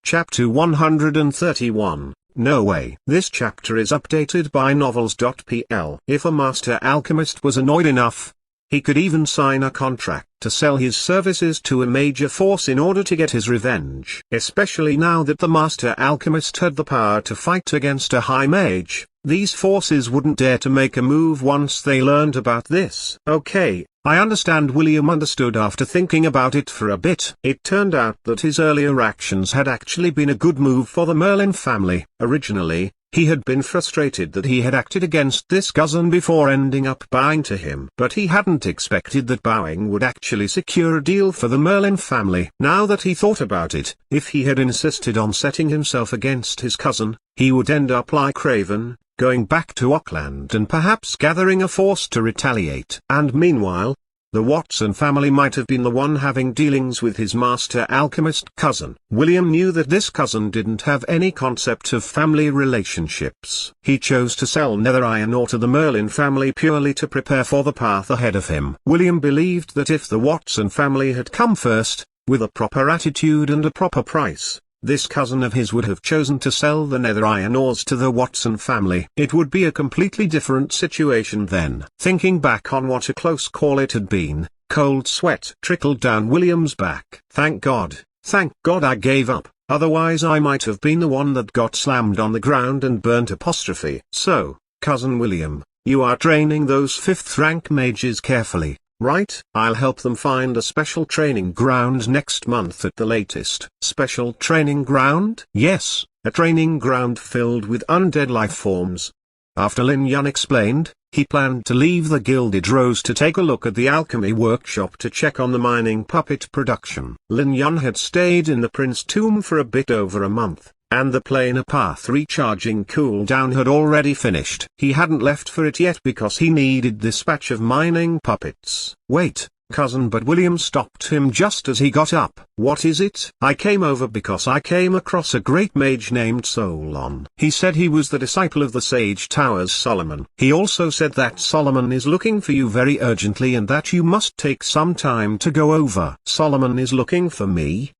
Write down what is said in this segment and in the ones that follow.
Chapter 131, No Way. This chapter is updated by Novels.pl. If a master alchemist was annoyed enough, he could even sign a contract to sell his services to a major force in order to get his revenge. Especially now that the master alchemist had the power to fight against a high mage, these forces wouldn't dare to make a move once they learned about this. Okay, I understand. William understood after thinking about it for a bit. It turned out that his earlier actions had actually been a good move for the Merlin family. Originally, he had been frustrated that he had acted against this cousin before ending up bowing to him. But he hadn't expected that bowing would actually secure a deal for the Merlin family. Now that he thought about it, if he had insisted on setting himself against his cousin, he would end up like Raven, going back to Auckland and perhaps gathering a force to retaliate. And meanwhile, the Watson family might have been the one having dealings with his master alchemist cousin. William knew that this cousin didn't have any concept of family relationships. He chose to sell nether iron ore to the Merlin family purely to prepare for the path ahead of him. William believed that if the Watson family had come first, with a proper attitude and a proper price, this cousin of his would have chosen to sell the nether iron ores to the Watson family. It would be a completely different situation then. Thinking back on what a close call it had been, cold sweat trickled down William's back. Thank God I gave up, otherwise I might have been the one that got slammed on the ground and burnt. So, Cousin William, you are training those 5th rank mages carefully, right? I'll help them find a special training ground next month at the latest. Special training ground? Yes, a training ground filled with undead life forms. After Lin Yun explained, he planned to leave the Gilded Rose to take a look at the alchemy workshop to check on the mining puppet production. Lin Yun had stayed in the Prince Tomb for a bit over a month, and the planar path recharging cooldown had already finished. He hadn't left for it yet because he needed this batch of mining puppets. Wait, cousin, but William stopped him just as he got up. What is it? I came over because I came across a great mage named Solon. He said he was the disciple of the Sage Towers Solomon. He also said that Solomon is looking for you very urgently and that you must take some time to go over. Solomon is looking for me?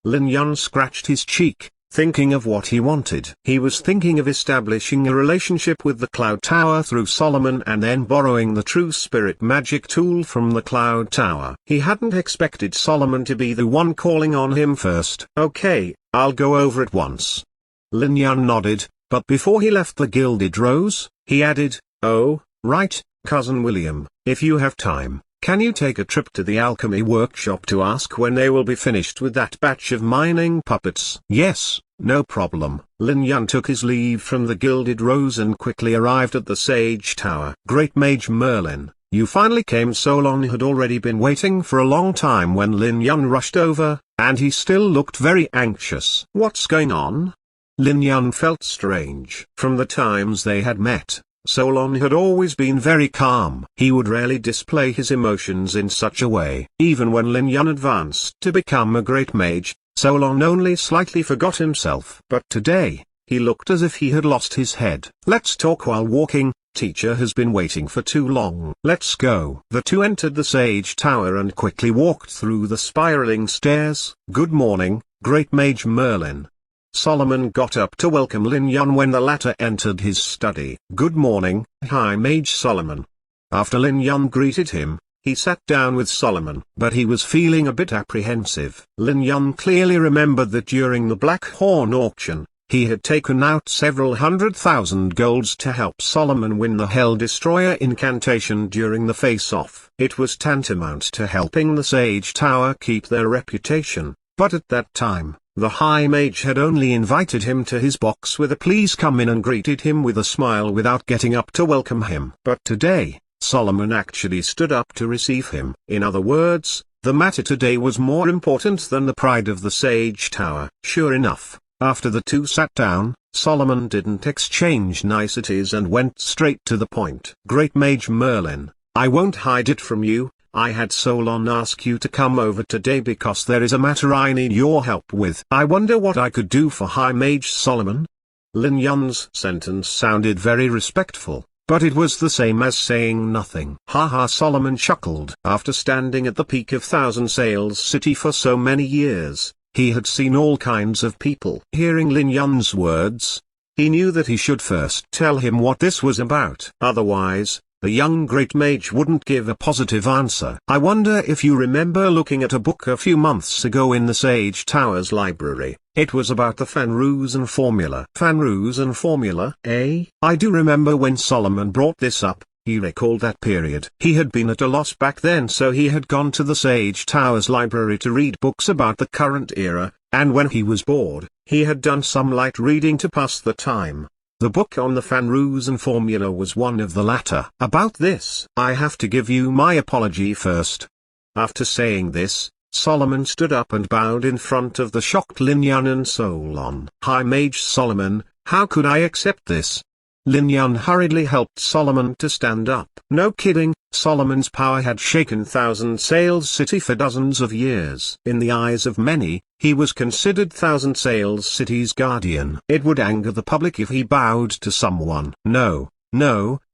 Lin Yun scratched his cheek, thinking of what he wanted. He was thinking of establishing a relationship with the Cloud Tower through Solomon and then borrowing the True Spirit magic tool from the Cloud Tower. He hadn't expected Solomon to be the one calling on him first. Okay, I'll go over at once. Lin Yun nodded, but before he left the Gilded Rose, he added, oh, right, Cousin William, if you have time, can you take a trip to the alchemy workshop to ask when they will be finished with that batch of mining puppets? Yes, no problem. Lin Yun took his leave from the Gilded Rose and quickly arrived at the Sage Tower. Great Mage Merlin, you finally came. Solon had already been waiting for a long time when Lin Yun rushed over, and he still looked very anxious. What's going on? Lin Yun felt strange. From the times they had met, Solon had always been very calm. He would rarely display his emotions in such a way. Even when Lin Yun advanced to become a great mage, Solon only slightly forgot himself. But today, he looked as if he had lost his head. Let's talk while walking, teacher has been waiting for too long. Let's go. The two entered the Sage Tower and quickly walked through the spiraling stairs. Good morning, Great Mage Merlin. Solomon got up to welcome Lin Yun when the latter entered his study. Good morning, High Mage Solomon. After Lin Yun greeted him, he sat down with Solomon. But he was feeling a bit apprehensive. Lin Yun clearly remembered that during the Black Horn auction, he had taken out several 100,000 golds to help Solomon win the Hell Destroyer incantation during the face-off. It was tantamount to helping the Sage Tower keep their reputation, but at that time, the High Mage had only invited him to his box with a please come in and greeted him with a smile without getting up to welcome him. But today, Solomon actually stood up to receive him. In other words, the matter today was more important than the pride of the Sage Tower. Sure enough, after the two sat down, Solomon didn't exchange niceties and went straight to the point. Great Mage Merlin, I won't hide it from you. I had Solon ask you to come over today because there is a matter I need your help with. I wonder what I could do for High Mage Solomon? Lin Yun's sentence sounded very respectful, but it was the same as saying nothing. Haha, Solomon chuckled. After standing at the peak of Thousand Sails City for so many years, He had seen all kinds of people. Hearing Lin Yun's words, he knew that he should first tell him what this was about. Otherwise, the young great mage wouldn't give a positive answer. I wonder if you remember looking at a book a few months ago in the Sage Tower's library. It was about the Fanruzen formula. Fanruzen formula, eh? I do remember when Solomon brought this up. He recalled that period. He had been at a loss back then, so he had gone to the Sage Tower's library to read books about the current era, and when he was bored, he had done some light reading to pass the time. The book on the Fanruzen formula was one of the latter. About this, I have to give you my apology first. After saying this, Solomon stood up and bowed in front of the shocked Lin Yun and Solon. High Mage Solomon, how could I accept this? Lin Yun hurriedly helped Solomon to stand up. No kidding, Solomon's power had shaken Thousand Sails City for dozens of years. In the eyes of many, he was considered Thousand Sails City's guardian. It would anger the public if he bowed to someone. No,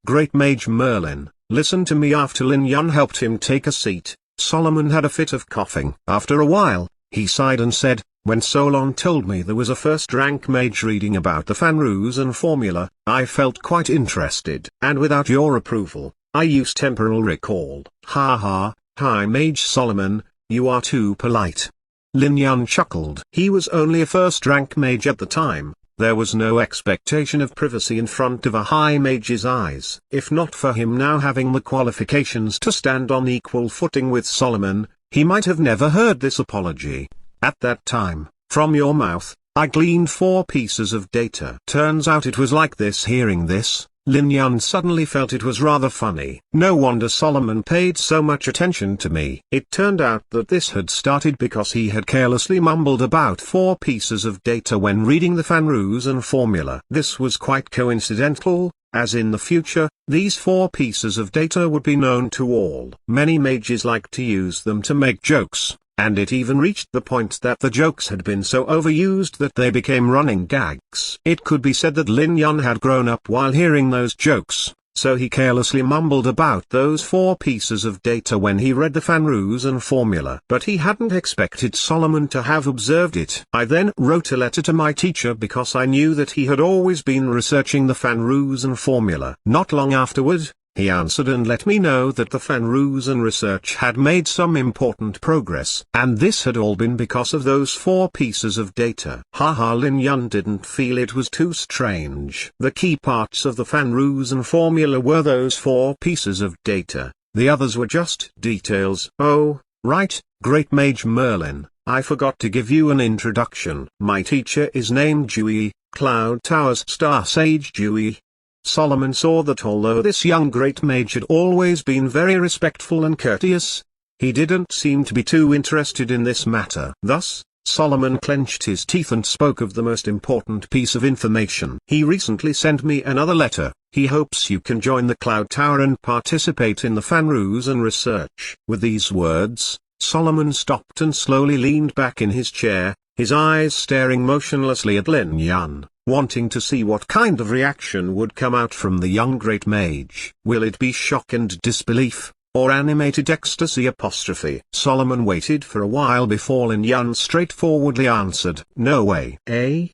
Great Mage Merlin, listen to me. After Lin Yun helped him take a seat, Solomon had a fit of coughing. After a while, he sighed and said, when Solon told me there was a first-rank mage reading about the Fanruzen formula, I felt quite interested. And without your approval, I used temporal recall. High Mage Solomon, you are too polite. Lin Yun chuckled. He was only a first-rank mage at the time. There was no expectation of privacy in front of a high mage's eyes. If not for him now having the qualifications to stand on equal footing with Solomon, he might have never heard this apology. At that time, from your mouth, I gleaned 4 pieces of data. Turns out it was like this. Hearing this, Lin Yun suddenly felt it was rather funny. No wonder Solomon paid so much attention to me. It turned out that this had started because he had carelessly mumbled about 4 pieces of data when reading the Fanruzen formula. This was quite coincidental, as in the future, these 4 pieces of data would be known to all. Many mages like to use them to make jokes. And it even reached the point that the jokes had been so overused that they became running gags. It could be said that Lin Yun had grown up while hearing those jokes, so he carelessly mumbled about those 4 pieces of data when he read the Fanruzen formula. But he hadn't expected Solomon to have observed it. I then wrote a letter to my teacher because I knew that he had always been researching the Fanruzen formula. Not long afterward, he answered and let me know that the Fanruzen research had made some important progress. And this had all been because of those 4 pieces of data. Lin Yun didn't feel it was too strange. The key parts of the Fanruzen formula were those 4 pieces of data. The others were just details. Oh, right, Great Mage Merlin, I forgot to give you an introduction. My teacher is named Dewey, Cloud Tower's Star Sage Dewey. Solomon saw that although this young great mage had always been very respectful and courteous, he didn't seem to be too interested in this matter. Thus, Solomon clenched his teeth and spoke of the most important piece of information. He recently sent me another letter. He hopes you can join the Cloud Tower and participate in the Fanruzen research. With these words, Solomon stopped and slowly leaned back in his chair, his eyes staring motionlessly at Lin Yun, wanting to see what kind of reaction would come out from the young great mage. Will it be shock and disbelief, or animated ecstasy apostrophe? Solomon waited for a while before Lin Yun straightforwardly answered, no way. Eh?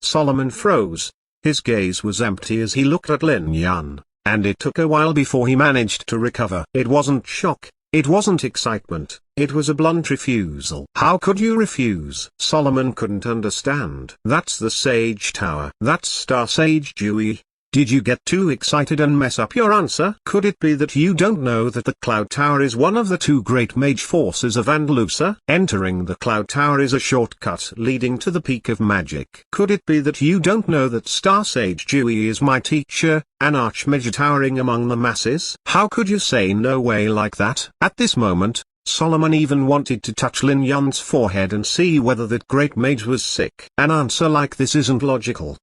Solomon froze. His gaze was empty as he looked at Lin Yun, and it took a while before he managed to recover. It wasn't shock. It wasn't excitement, it was a blunt refusal. How could you refuse? Solomon couldn't understand. That's the Sage Tower. That's Star Sage Dewey. Did you get too excited and mess up your answer? Could it be that you don't know that the Cloud Tower is one of the 2 great mage forces of Andalusia? Entering the Cloud Tower is a shortcut leading to the peak of magic. Could it be that you don't know that Star Sage Dewey is my teacher, an archmage towering among the masses? How could you say no way like that? At this moment, Solomon even wanted to touch Lin Yun's forehead and see whether that great mage was sick. An answer like this isn't logical.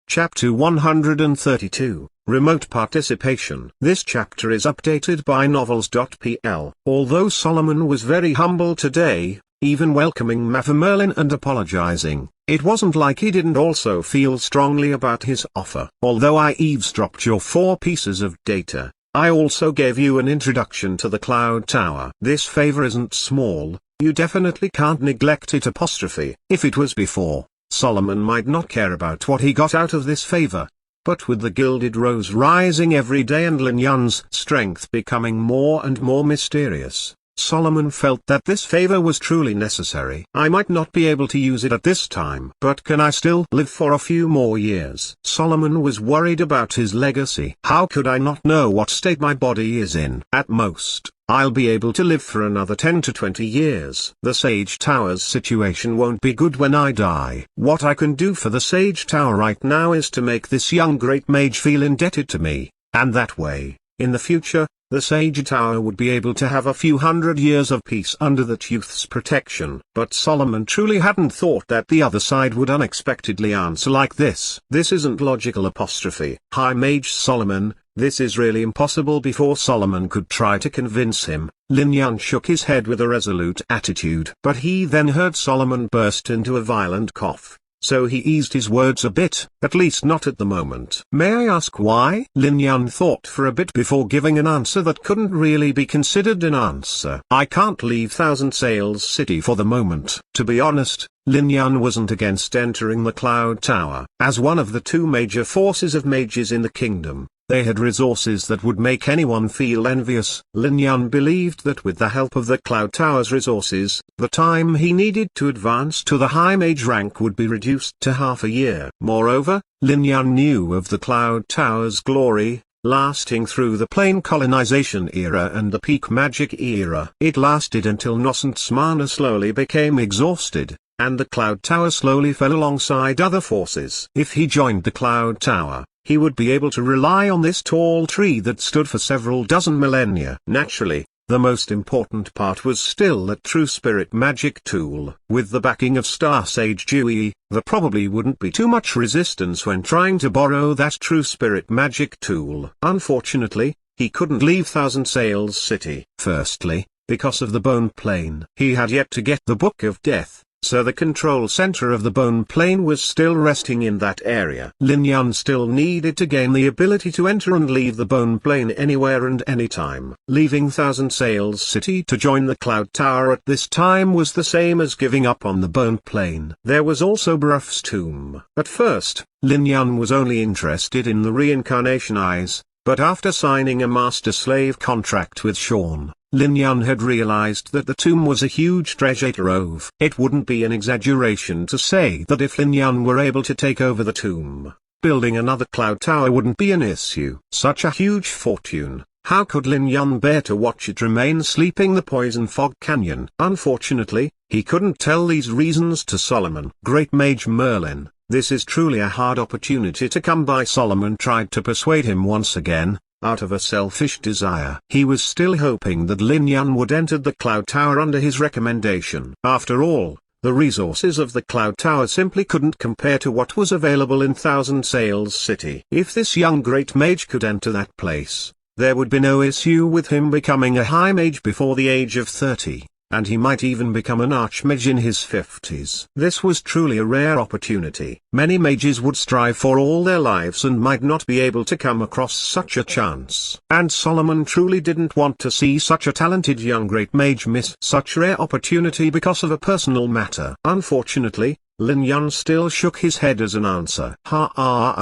Chapter 132, Remote Participation. This chapter is updated by novels.pl. Although Solomon was very humble today, even welcoming Merlin and apologizing, it wasn't like he didn't also feel strongly about his offer. Although I eavesdropped your 4 pieces of data, I also gave you an introduction to the Cloud Tower. This favor isn't small, you definitely can't neglect it. If it was before, Solomon might not care about what he got out of this favor. But with the Gilded Rose rising every day and Lin Yun's strength becoming more and more mysterious, Solomon felt that this favor was truly necessary. I might not be able to use it at this time, but can I still live for a few more years? Solomon was worried about his legacy. How could I not know what state my body is in? At most, I'll be able to live for another 10 to 20 years. The Sage Tower's situation won't be good when I die. What I can do for the Sage Tower right now is to make this young great mage feel indebted to me, and that way, in the future, the Sage Tower would be able to have a few hundred years of peace under that youth's protection. But Solomon truly hadn't thought that the other side would unexpectedly answer like this. This isn't logical. High Mage Solomon, this is really impossible. Before Solomon could try to convince him, Lin Yun shook his head with a resolute attitude. But he then heard Solomon burst into a violent cough. So he eased his words a bit, at least not at the moment. May I ask why? Lin Yun thought for a bit before giving an answer that couldn't really be considered an answer. I can't leave Thousand Sails City for the moment. To be honest, Lin Yun wasn't against entering the Cloud Tower. As one of the two major forces of mages in the kingdom, they had resources that would make anyone feel envious. Lin Yun believed that with the help of the Cloud Tower's resources, the time he needed to advance to the High Mage rank would be reduced to half a year. Moreover, Lin Yun knew of the Cloud Tower's glory, lasting through the Plain Colonization era and the Peak Magic era. It lasted until Noscent's mana slowly became exhausted, and the Cloud Tower slowly fell alongside other forces. If he joined the Cloud Tower, he would be able to rely on this tall tree that stood for several dozen millennia. Naturally, the most important part was still that true spirit magic tool. With the backing of Star Sage Dewey, there probably wouldn't be too much resistance when trying to borrow that true spirit magic tool. Unfortunately, he couldn't leave Thousand Sails City. Firstly, because of the Bone Plane. He had yet to get the Book of Death, so the control center of the Bone Plane was still resting in that area. Lin Yun still needed to gain the ability to enter and leave the Bone Plane anywhere and anytime. Leaving Thousand Sails City to join the Cloud Tower at this time was the same as giving up on the Bone Plane. There was also Bruff's tomb. At first, Lin Yun was only interested in the reincarnation eyes, but after signing a master-slave contract with Sean, Lin Yun had realized that the tomb was a huge treasure trove. It wouldn't be an exaggeration to say that if Lin Yun were able to take over the tomb, building another Cloud Tower wouldn't be an issue. Such a huge fortune, how could Lin Yun bear to watch it remain sleeping the Poison Fog Canyon? Unfortunately, he couldn't tell these reasons to Solomon. Great Mage Merlin, this is truly a hard opportunity to come by. Solomon tried to persuade him once again, out of a selfish desire. He was still hoping that Lin Yun would enter the Cloud Tower under his recommendation. After all, the resources of the Cloud Tower simply couldn't compare to what was available in Thousand Sails City. If this young great mage could enter that place, there would be no issue with him becoming a high mage before the age of 30. And he might even become an archmage in his 50s. This was truly a rare opportunity. Many mages would strive for all their lives and might not be able to come across such a chance. And Solomon truly didn't want to see such a talented young great mage miss such rare opportunity because of a personal matter. Unfortunately, Lin Yun still shook his head as an answer.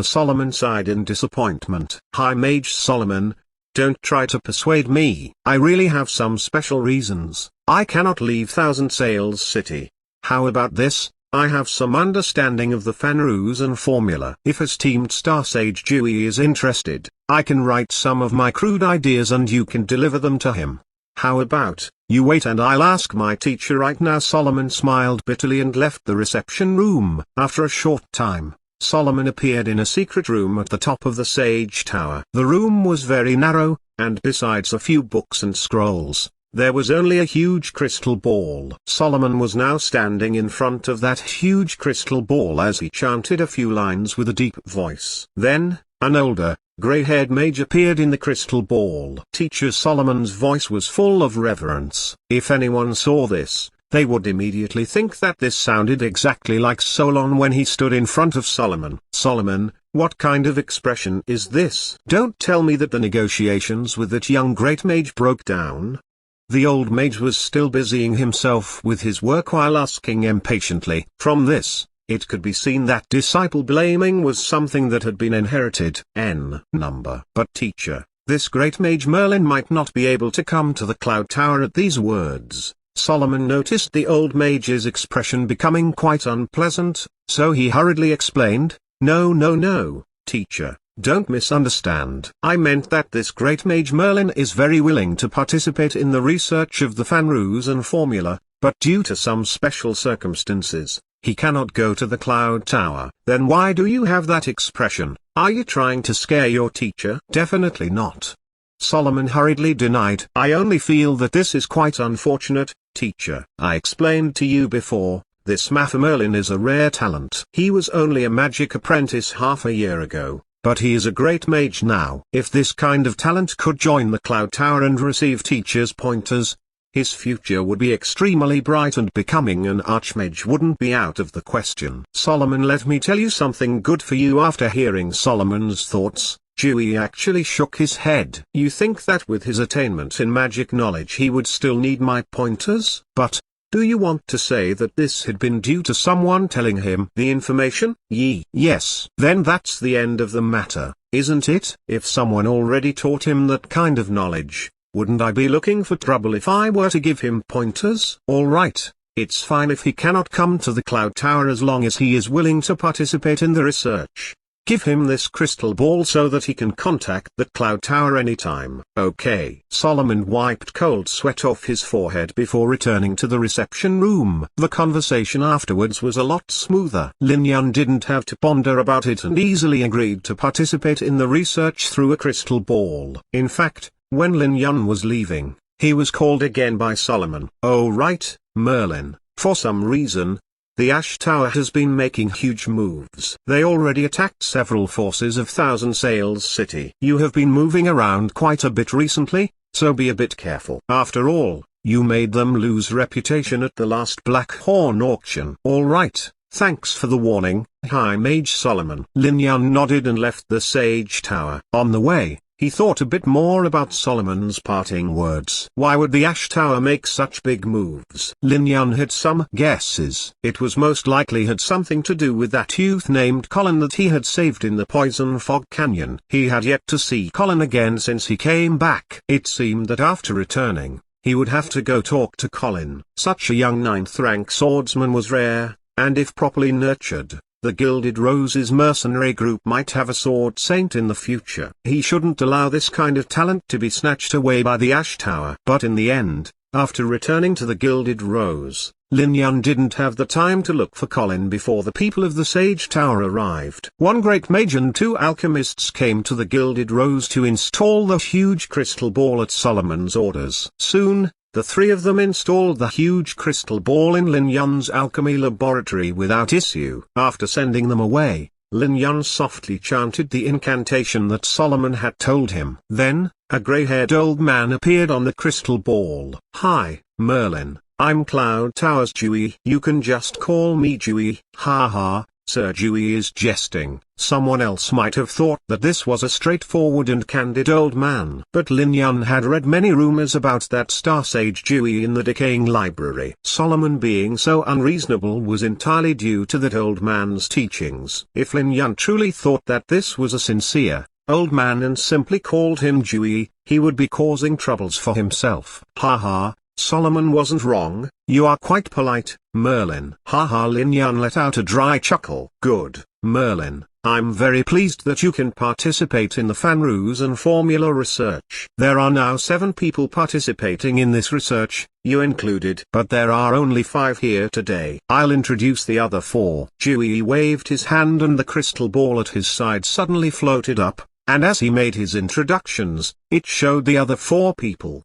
Solomon sighed in disappointment. High Mage Solomon, don't try to persuade me. I really have some special reasons. I cannot leave Thousand Sails City. How about this? I have some understanding of the Fanruzen formula. If esteemed Star Sage Dewey is interested, I can write some of my crude ideas and you can deliver them to him. How about, you wait and I'll ask my teacher right now. Solomon smiled bitterly and left the reception room. After a short time, Solomon appeared in a secret room at the top of the Sage Tower. The room was very narrow, and besides a few books and scrolls, there was only a huge crystal ball. Solomon was now standing in front of that huge crystal ball as he chanted a few lines with a deep voice. Then, an older, gray-haired mage appeared in the crystal ball. Teacher Solomon's voice was full of reverence. If anyone saw this, they would immediately think that this sounded exactly like Solon when he stood in front of Solomon. Solomon, What kind of expression is this? Don't tell me that the negotiations with that young great mage broke down. The old mage was still busying himself with his work while asking impatiently. From this, it could be seen that disciple blaming was something that had been inherited. But teacher, this great mage Merlin might not be able to come to the Cloud Tower at these words. Solomon noticed the old mage's expression becoming quite unpleasant, so he hurriedly explained, No, teacher, don't misunderstand. I meant that this great mage Merlin is very willing to participate in the research of the Fenroosan formula, but due to some special circumstances, he cannot go to the Cloud Tower. Then why do you have that expression? Are you trying to scare your teacher? Definitely not. Solomon hurriedly denied. I only feel that this is quite unfortunate, teacher. I explained to you before, this Mather Merlin is a rare talent. He was only a magic apprentice half a year ago, but he is a great mage now. If this kind of talent could join the Cloud Tower and receive teachers' pointers, his future would be extremely bright and becoming an archmage wouldn't be out of the question. Solomon, let me tell you something good for you. After hearing Solomon's thoughts, Dewey actually shook his head. You think that with his attainment in magic knowledge he would still need my pointers? But, do you want to say that this had been due to someone telling him the information? Yes. Then that's the end of the matter, isn't it? If someone already taught him that kind of knowledge, wouldn't I be looking for trouble if I were to give him pointers? Alright, it's fine if he cannot come to the Cloud Tower as long as he is willing to participate in the research. Give him this crystal ball so that he can contact the Cloud Tower anytime. Okay. Solomon wiped cold sweat off his forehead before returning to the reception room. The conversation afterwards was a lot smoother. Lin Yun didn't have to ponder about it and easily agreed to participate in the research through a crystal ball. In fact, when Lin Yun was leaving, he was called again by Solomon. Oh right, Merlin, for some reason, the Ash Tower has been making huge moves. They already attacked several forces of Thousand Sails City. You have been moving around quite a bit recently, so be a bit careful. After all, you made them lose reputation at the last Black Horn auction. Alright, thanks for the warning, High Mage Solomon. Lin Yun nodded and left the Sage Tower. On the way, he thought a bit more about Solomon's parting words. Why would the Ash Tower make such big moves? Lin Yun had some guesses. It was most likely had something to do with that youth named Colin that he had saved in the Poison Fog Canyon. He had yet to see Colin again since he came back. It seemed that after returning, he would have to go talk to Colin. Such a young 9th rank swordsman was rare, and if properly nurtured, the Gilded Roses mercenary group might have a sword saint in the future. He shouldn't allow this kind of talent to be snatched away by the Ash Tower. But in the end, after returning to the Gilded Rose, Lin Yun didn't have the time to look for Colin before the people of the Sage Tower arrived. One great mage and 2 alchemists came to the Gilded Rose to install the huge crystal ball at Solomon's orders. Soon, the 3 of them installed the huge crystal ball in Lin Yun's alchemy laboratory without issue. After sending them away, Lin Yun softly chanted the incantation that Solomon had told him. Then, a grey-haired old man appeared on the crystal ball. Hi, Merlin, I'm Cloud Tower's Dewey. You can just call me Dewey. Ha. Sir Dewey is jesting. Someone else might have thought that this was a straightforward and candid old man. But Lin Yun had read many rumors about that Star Sage Dewey in the decaying library. Solomon being so unreasonable was entirely due to that old man's teachings. If Lin Yun truly thought that this was a sincere, old man and simply called him Dewey, he would be causing troubles for himself. Ha. Solomon wasn't wrong. You are quite polite, Merlin. Ha. Lin Yun let out a dry chuckle. Good, Merlin, I'm very pleased that you can participate in the Fenroosan formula research. There are now 7 people participating in this research, you included. But there are only 5 here today. I'll introduce the other 4. Dewey waved his hand and the crystal ball at his side suddenly floated up, and as he made his introductions, it showed the other 4 people.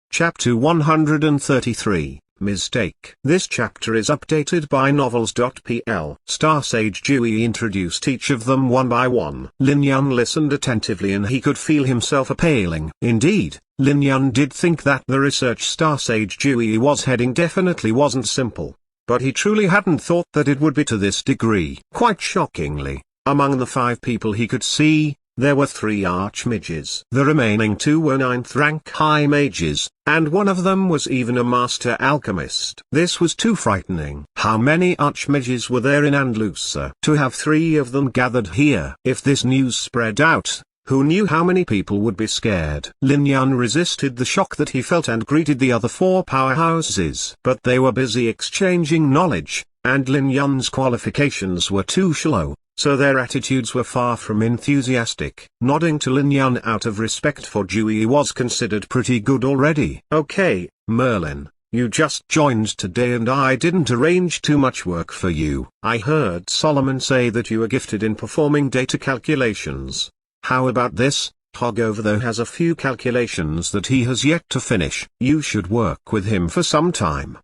Chapter 133, Mistake. This chapter is updated by Novels.pl. Star Sage Dewey introduced each of them one by one. Lin Yun listened attentively and he could feel himself paling. Indeed, Lin Yun did think that the research Star Sage Dewey was heading definitely wasn't simple, but he truly hadn't thought that it would be to this degree. Quite shockingly, Among the 5 people he could see, there were 3 archmages. The remaining 2 were 9th rank high mages, and one of them was even a master alchemist. This was too frightening. How many archmages were there in Andalusia? To have 3 of them gathered here. If this news spread out, who knew how many people would be scared? Lin Yun resisted the shock that he felt and greeted the other 4 powerhouses. But they were busy exchanging knowledge, and Lin Yun's qualifications were too shallow, so their attitudes were far from enthusiastic. Nodding to Lin Yun out of respect for Jiuyi was considered pretty good already. Okay, Merlin, you just joined today and I didn't arrange too much work for you. I heard Solomon say that you are gifted in performing data calculations. How about this? Hog over there has a few calculations that he has yet to finish. You should work with him for some time.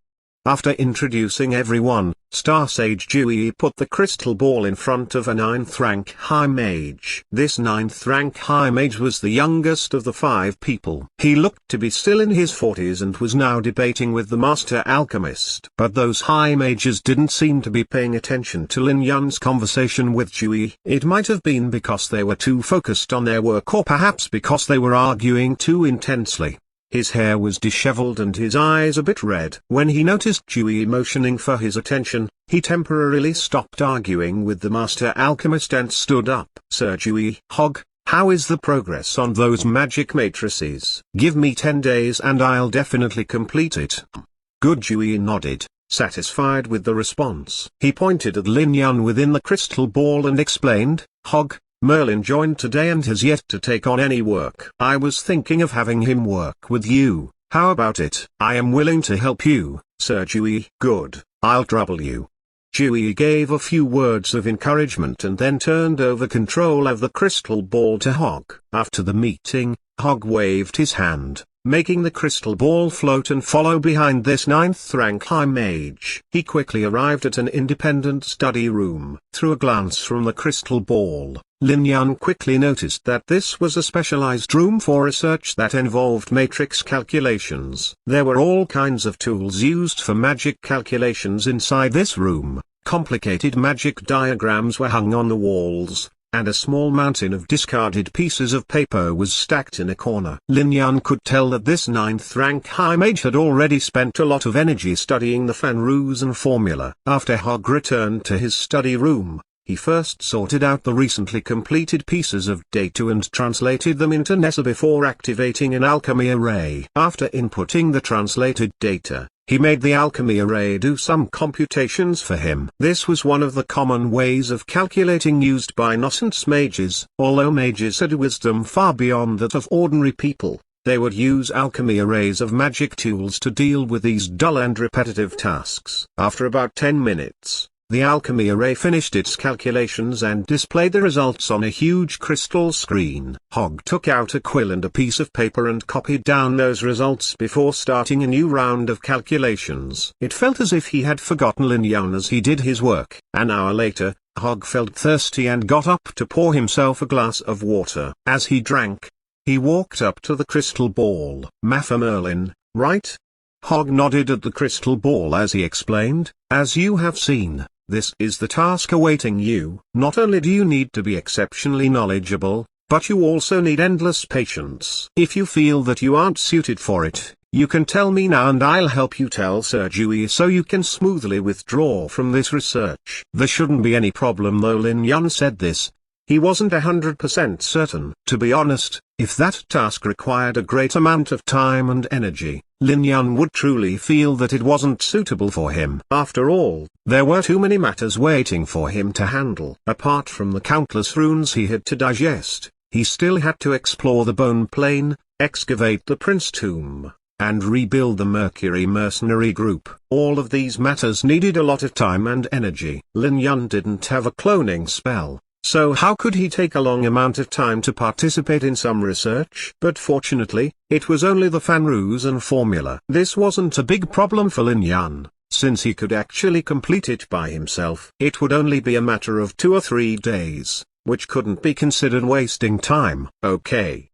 After introducing everyone, Star Sage Jiuyi put the crystal ball in front of a 9th rank high mage. This 9th rank high mage was the youngest of the 5 people. He looked to be still in his 40s and was now debating with the master alchemist. But those high mages didn't seem to be paying attention to Lin Yun's conversation with Jiuyi. It might have been because they were too focused on their work, or perhaps because they were arguing too intensely. His hair was disheveled and his eyes a bit red. When he noticed Jiuyi motioning for his attention, he temporarily stopped arguing with the master alchemist and stood up. Sir Jiuyi. Hog, how is the progress on those magic matrices? Give me 10 days and I'll definitely complete it. Good. Jiuyi nodded, satisfied with the response. He pointed at Lin Yun within the crystal ball and explained, Hog, Merlin joined today and has yet to take on any work. I was thinking of having him work with you. How about it? I am willing to help you, Sir Jiuyi. Good, I'll trouble you. Jiuyi gave a few words of encouragement and then turned over control of the crystal ball to Hog. After the meeting, Hog waved his hand, making the crystal ball float and follow behind this 9th rank high mage. He quickly arrived at an independent study room. Through a glance from the crystal ball, Lin Yun quickly noticed that this was a specialized room for research that involved matrix calculations. There were all kinds of tools used for magic calculations inside this room. Complicated magic diagrams were hung on the walls, and a small mountain of discarded pieces of paper was stacked in a corner. Lin Yun could tell that this 9th rank high mage had already spent a lot of energy studying the Fanruzen formula. After Hog returned to his study room, he first sorted out the recently completed pieces of data and translated them into Nessa before activating an alchemy array. After inputting the translated data, he made the alchemy array do some computations for him. This was one of the common ways of calculating used by Nonsense mages. Although mages had wisdom far beyond that of ordinary people, they would use alchemy arrays of magic tools to deal with these dull and repetitive tasks. After about 10 minutes, the alchemy array finished its calculations and displayed the results on a huge crystal screen. Hog took out a quill and a piece of paper and copied down those results before starting a new round of calculations. It felt as if he had forgotten Lin Yun as he did his work. An hour later, Hog felt thirsty and got up to pour himself a glass of water. As he drank, he walked up to the crystal ball. Mafia Merlin, right? Hog nodded at the crystal ball as he explained, as you have seen, this is the task awaiting you. Not only do you need to be exceptionally knowledgeable, but you also need endless patience. If you feel that you aren't suited for it, you can tell me now and I'll help you tell Sir Jiuyi so you can smoothly withdraw from this research. There shouldn't be any problem though. Lin Yun said this. He wasn't 100% certain. To be honest, if that task required a great amount of time and energy, Lin Yun would truly feel that it wasn't suitable for him. After all, there were too many matters waiting for him to handle. Apart from the countless runes he had to digest, he still had to explore the bone plane, excavate the prince tomb, and rebuild the Mercury mercenary group. All of these matters needed a lot of time and energy. Lin Yun didn't have a cloning spell, so how could he take a long amount of time to participate in some research? But fortunately, it was only the Fanruzen formula. This wasn't a big problem for Lin Yun, since he could actually complete it by himself. It would only be a matter of 2 or 3 days, which couldn't be considered wasting time. Okay.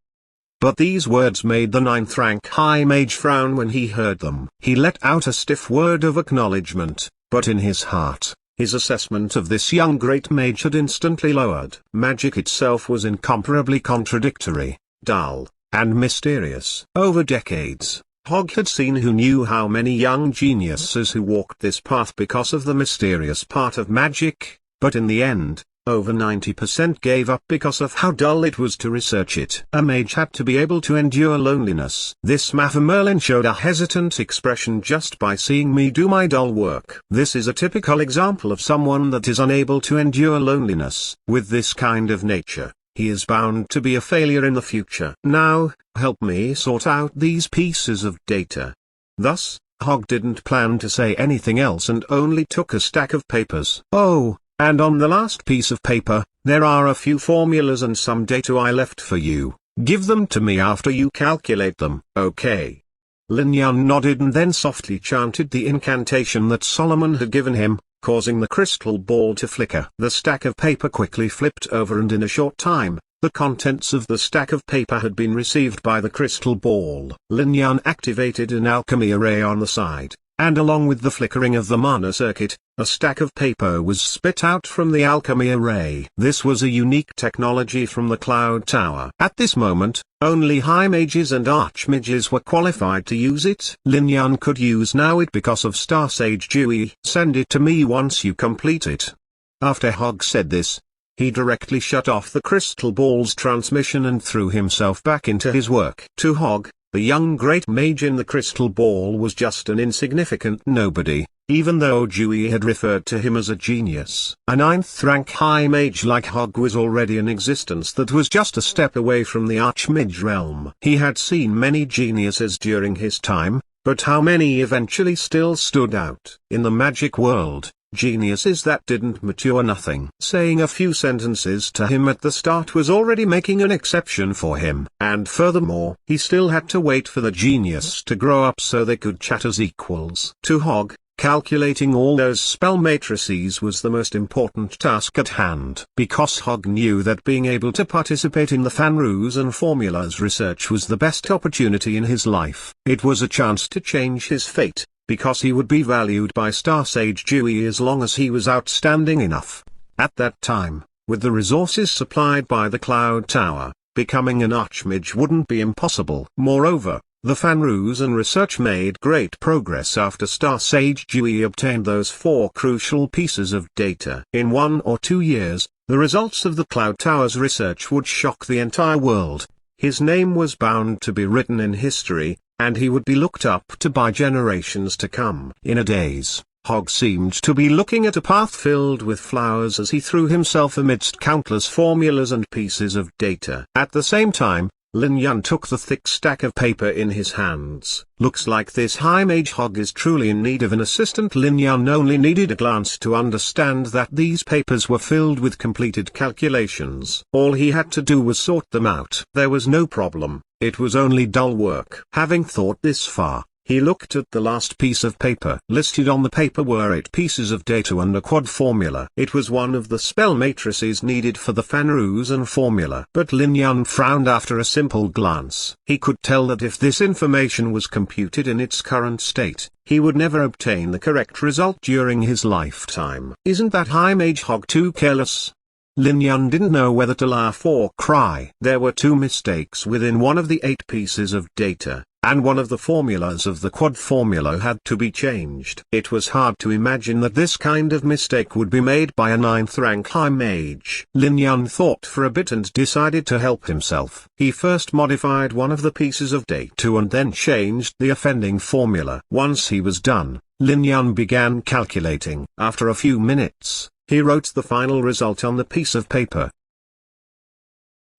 But these words made the 9th rank high mage frown when he heard them. He let out a stiff word of acknowledgement, but in his heart, His assessment of this young great mage had instantly lowered. Magic itself was incomparably contradictory, dull, and mysterious. Over decades, Hogg had seen who knew how many young geniuses who walked this path because of the mysterious part of magic, but in the end, over 90% gave up because of how dull it was to research it. A mage had to be able to endure loneliness. This Mather Merlin showed a hesitant expression just by seeing me do my dull work. This is a typical example of someone that is unable to endure loneliness. With this kind of nature, he is bound to be a failure in the future. Now, help me sort out these pieces of data. Thus, Hogg didn't plan to say anything else and only took a stack of papers. Oh, and on the last piece of paper, there are a few formulas and some data I left for you. Give them to me after you calculate them. Okay. Lin Yun nodded and then softly chanted the incantation that Solomon had given him, causing the crystal ball to flicker. The stack of paper quickly flipped over and in a short time, the contents of the stack of paper had been received by the crystal ball. Lin Yun activated an alchemy array on the side, and along with the flickering of the mana circuit, a stack of paper was spit out from the alchemy array. This was a unique technology from the Cloud Tower. At this moment, only high mages and archmages were qualified to use it. Lin Yun could use now it because of Star Sage Dewey. Send it to me once you complete it. After Hogg said this, he directly shut off the crystal ball's transmission and threw himself back into his work. To Hogg, the young great mage in the crystal ball was just an insignificant nobody, even though Dewey had referred to him as a genius. A 9th rank high mage like Hogg was already in existence that was just a step away from the archmage realm. He had seen many geniuses during his time, but how many eventually still stood out? In the magic world, geniuses that didn't mature nothing. Saying a few sentences to him at the start was already making an exception for him. And furthermore, he still had to wait for the genius to grow up so they could chat as equals. To Hogg, calculating all those spell matrices was the most important task at hand. Because Hogg knew that being able to participate in the Fanrus and formulas research was the best opportunity in his life. It was a chance to change his fate, because he would be valued by Star Sage Dewey as long as he was outstanding enough. At that time, with the resources supplied by the Cloud Tower, becoming an archmage wouldn't be impossible. Moreover, the Fanrus and research made great progress after Star Sage Dewey obtained those 4 crucial pieces of data. In 1 or 2 years, the results of the Cloud Tower's research would shock the entire world. His name was bound to be written in history, and he would be looked up to by generations to come. In a daze, Hogg seemed to be looking at a path filled with flowers as he threw himself amidst countless formulas and pieces of data. At the same time, Lin Yun took the thick stack of paper in his hands. Looks like this high mage Hogg is truly in need of an assistant. Lin Yun only needed a glance to understand that these papers were filled with completed calculations. All he had to do was sort them out. There was no problem, it was only dull work. Having thought this far, he looked at the last piece of paper. Listed on the paper were 8 pieces of data and a quad formula. It was one of the spell matrices needed for the Fanrus and formula. But Lin Yun frowned after a simple glance. He could tell that if this information was computed in its current state, he would never obtain the correct result during his lifetime. Isn't that high mage Hogg too careless? Lin Yun didn't know whether to laugh or cry. There were 2 mistakes within one of the 8 pieces of data, and one of the formulas of the quad formula had to be changed. It was hard to imagine that this kind of mistake would be made by a 9th rank high mage. Lin Yun thought for a bit and decided to help himself. He first modified one of the pieces of data and then changed the offending formula. Once he was done, Lin Yun began calculating. After a few minutes, he wrote the final result on the piece of paper.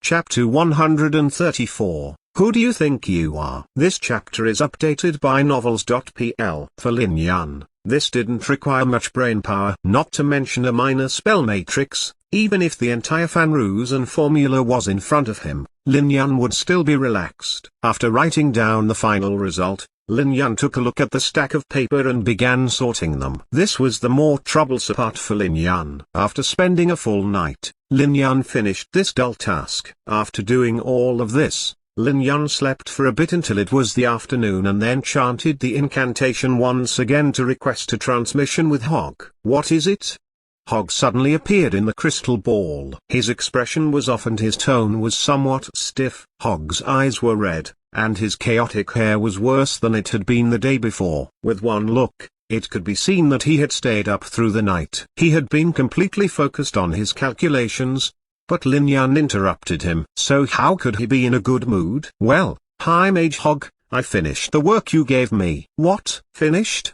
Chapter 134. Who do you think you are? This chapter is updated by Novels.pl. For Lin Yun, this didn't require much brainpower, not to mention a minor spell matrix. Even if the entire Fanrus and formula was in front of him, Lin Yun would still be relaxed. After writing down the final result, Lin Yun took a look at the stack of paper and began sorting them. This was the more troublesome part for Lin Yun. After spending a full night, Lin Yun finished this dull task. After doing all of this, Lin Yun slept for a bit until it was the afternoon and then chanted the incantation once again to request a transmission with Hogg. What is it? Hog suddenly appeared in the crystal ball. His expression was off and his tone was somewhat stiff. Hog's eyes were red, and his chaotic hair was worse than it had been the day before. With one look, it could be seen that he had stayed up through the night. He had been completely focused on his calculations, but Lin Yan interrupted him. So how could he be in a good mood? Well, High Mage Hog, I finished the work you gave me. What? Finished?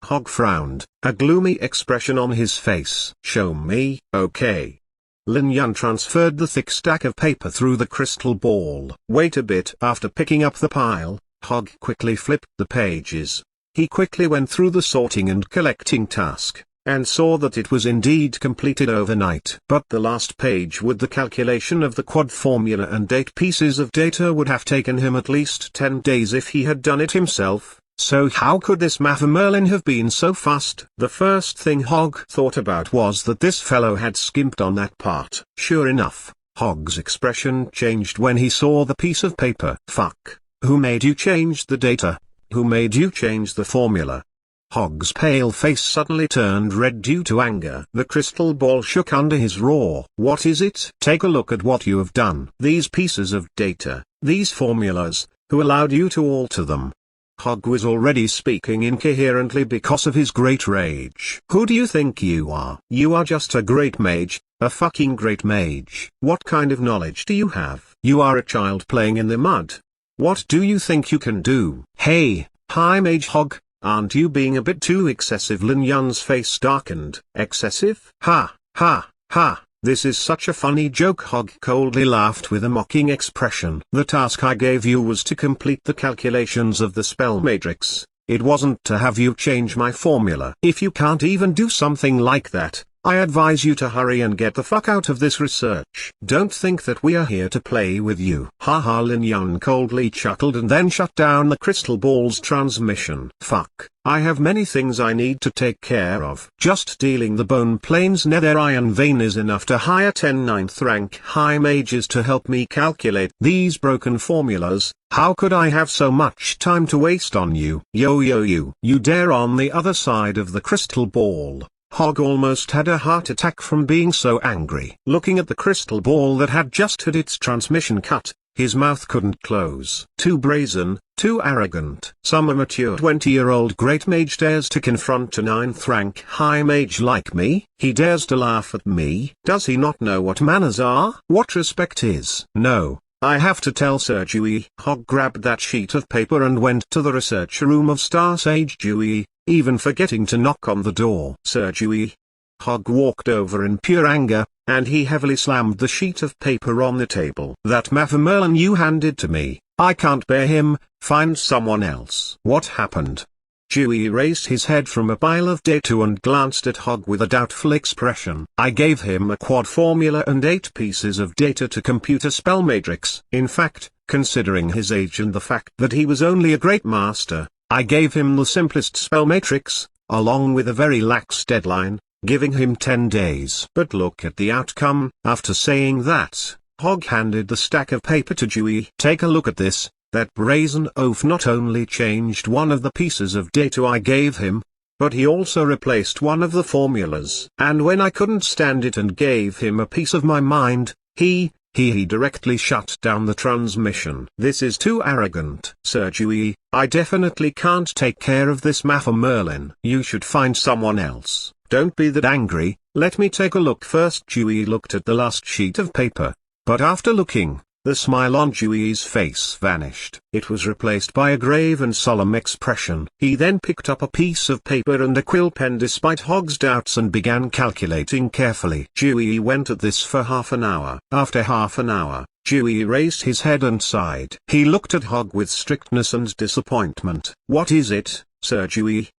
Hog frowned, a gloomy expression on his face. Show me. Okay. Lin Yan transferred the thick stack of paper through the crystal ball. Wait a bit. After picking up the pile, Hog quickly flipped the pages. He quickly went through the sorting and collecting task, and saw that it was indeed completed overnight. But the last page with the calculation of the quad formula and 8 pieces of data would have taken him at least 10 days if he had done it himself. So how could this Merlin have been so fast? The first thing Hog thought about was that this fellow had skimped on that part. Sure enough, Hog's expression changed when he saw the piece of paper. Fuck. Who made you change the data? Who made you change the formula? Hog's pale face suddenly turned red due to anger. The crystal ball shook under his roar. What is it? Take a look at what you have done. These pieces of data, these formulas, who allowed you to alter them? Hog was already speaking incoherently because of his great rage. Who do you think you are? You are just a great mage, a fucking great mage. What kind of knowledge do you have? You are a child playing in the mud. What do you think you can do? Hey, High Mage Hog, aren't you being a bit too excessive? Lin Yan's face darkened. Excessive? Ha, ha, ha. This is such a funny joke. Hog coldly laughed with a mocking expression. The task I gave you was to complete the calculations of the spell matrix. It wasn't to have you change my formula. If you can't even do something like that, I advise you to hurry and get the fuck out of this research. Don't think that we are here to play with you. Haha. Lin Yan coldly chuckled and then shut down the crystal ball's transmission. Fuck, I have many things I need to take care of. Just stealing the Bone Plains nether iron vein is enough to hire 10 9th rank high mages to help me calculate these broken formulas. How could I have so much time to waste on you? You dare on the other side of the crystal ball. Hog almost had a heart attack from being so angry. Looking at the crystal ball that had just had its transmission cut, his mouth couldn't close. Too brazen, too arrogant. Some mature 20-year-old great mage dares to confront a 9th rank high mage like me? He dares to laugh at me? Does he not know what manners are? What respect is? No. I have to tell Sir Dewey. Hog grabbed that sheet of paper and went to the research room of Star Sage Dewey, even forgetting to knock on the door. Sir Dewey. Hog walked over in pure anger, and he heavily slammed the sheet of paper on the table. That Merlin you handed to me, I can't bear him, find someone else. What happened? Dewey raised his head from a pile of data and glanced at Hog with a doubtful expression. I gave him a quad formula and 8 pieces of data to compute a spell matrix. In fact, considering his age and the fact that he was only a great master, I gave him the simplest spell matrix, along with a very lax deadline, giving him 10 days. But look at the outcome. After saying that, Hog handed the stack of paper to Dewey. Take a look at this. That brazen oaf not only changed one of the pieces of data I gave him, but he also replaced one of the formulas. And when I couldn't stand it and gave him a piece of my mind, he directly shut down the transmission. This is too arrogant. Sir Dewey, I definitely can't take care of this Merlin. You should find someone else. Don't be that angry, let me take a look first. Dewey looked at the last sheet of paper, but after looking, the smile on Dewey's face vanished. It was replaced by a grave and solemn expression. He then picked up a piece of paper and a quill pen despite Hog's doubts and began calculating carefully. Dewey went at this for half an hour. After half an hour, Dewey raised his head and sighed. He looked at Hog with strictness and disappointment. What is it, Sir Dewey?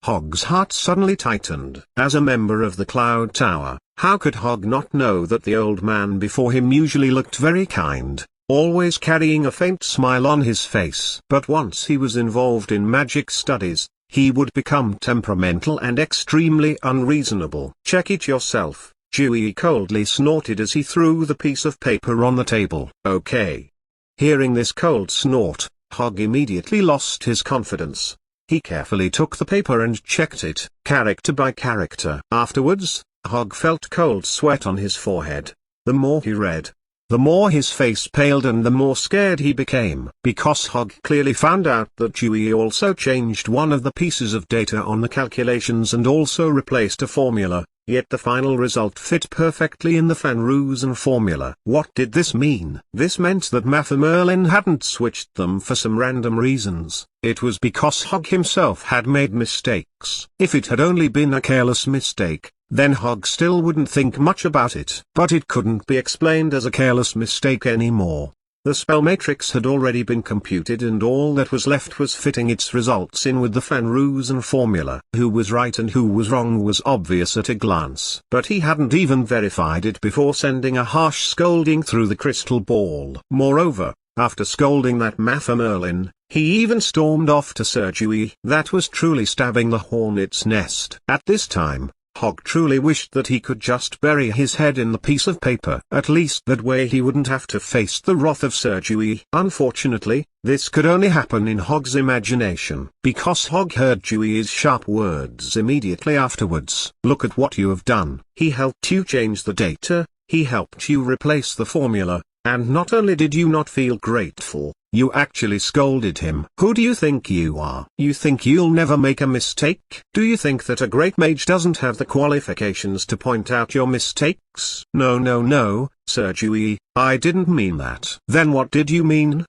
Hog's heart suddenly tightened. As a member of the Cloud Tower, how could Hog not know that the old man before him usually looked very kind, always carrying a faint smile on his face? But once he was involved in magic studies, he would become temperamental and extremely unreasonable. Check it yourself, Dewey coldly snorted as he threw the piece of paper on the table. Okay. Hearing this cold snort, Hog immediately lost his confidence. He carefully took the paper and checked it, character by character. Afterwards, Hogg felt cold sweat on his forehead. The more he read, the more his face paled and the more scared he became. Because Hogg clearly found out that Dewey also changed one of the pieces of data on the calculations and also replaced a formula, yet the final result fit perfectly in the Van Roosen formula. What did this mean? This meant that Matthew Merlin hadn't switched them for some random reasons. It was because Hogg himself had made mistakes. If it had only been a careless mistake, then Hogg still wouldn't think much about it. But it couldn't be explained as a careless mistake anymore. The spell matrix had already been computed and all that was left was fitting its results in with the Van Roosen formula. Who was right and who was wrong was obvious at a glance. But he hadn't even verified it before sending a harsh scolding through the crystal ball. Moreover, after scolding that Matthew Merlin, he even stormed off to Sir Dewey. That was truly stabbing the hornet's nest. At this time, Hogg truly wished that he could just bury his head in the piece of paper. At least that way he wouldn't have to face the wrath of Sir Dewey. Unfortunately, this could only happen in Hogg's imagination, because Hogg heard Dewey's sharp words immediately afterwards. Look at what you have done. He helped you change the data, he helped you replace the formula, and not only did you not feel grateful, you actually scolded him. Who do you think you are? You think you'll never make a mistake? Do you think that a great mage doesn't have the qualifications to point out your mistakes? No, Sir Dewey, I didn't mean that. Then what did you mean?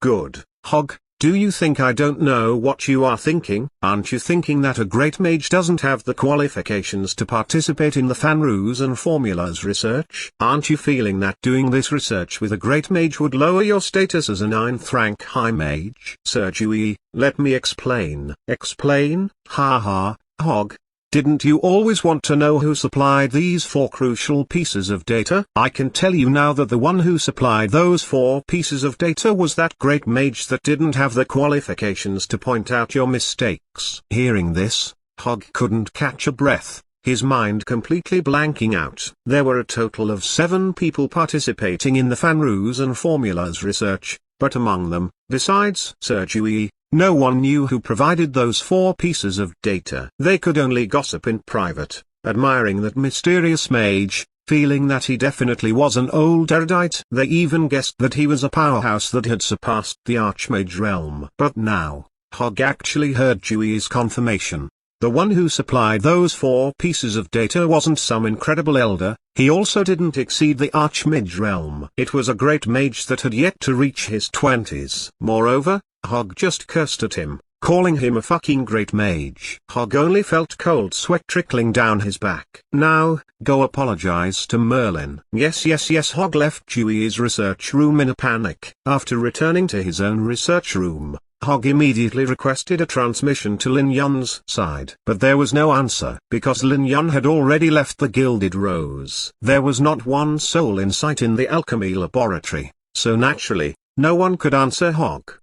Good. Hogg, do you think I don't know what you are thinking? Aren't you thinking that a great mage doesn't have the qualifications to participate in the Van Roosen formula's research? Aren't you feeling that doing this research with a great mage would lower your status as a 9th rank high mage? Sir Dewey, let me explain. Explain? Hogg. Didn't you always want to know who supplied these 4 crucial pieces of data? I can tell you now that the one who supplied those 4 pieces of data was that great mage that didn't have the qualifications to point out your mistakes. Hearing this, Hogg couldn't catch a breath, his mind completely blanking out. There were a total of 7 people participating in the Van Roosen formula's research, but among them, besides Sir Dewey, no one knew who provided those 4 pieces of data. They could only gossip in private, admiring that mysterious mage, feeling that he definitely was an old erudite. They even guessed that he was a powerhouse that had surpassed the Archmage realm. But now, Hogg actually heard Dewey's confirmation. The one who supplied those 4 pieces of data wasn't some incredible elder, he also didn't exceed the Archmage realm. It was a great mage that had yet to reach his 20s. Moreover, Hogg just cursed at him, calling him a fucking great mage. Hogg only felt cold sweat trickling down his back. Now, go apologize to Merlin. Yes, Hogg left Dewey's research room in a panic. After returning to his own research room, Hogg immediately requested a transmission to Lin Yun's side. But there was no answer, because Lin Yun had already left the Gilded Rose. There was not one soul in sight in the alchemy laboratory, so naturally, no one could answer Hogg.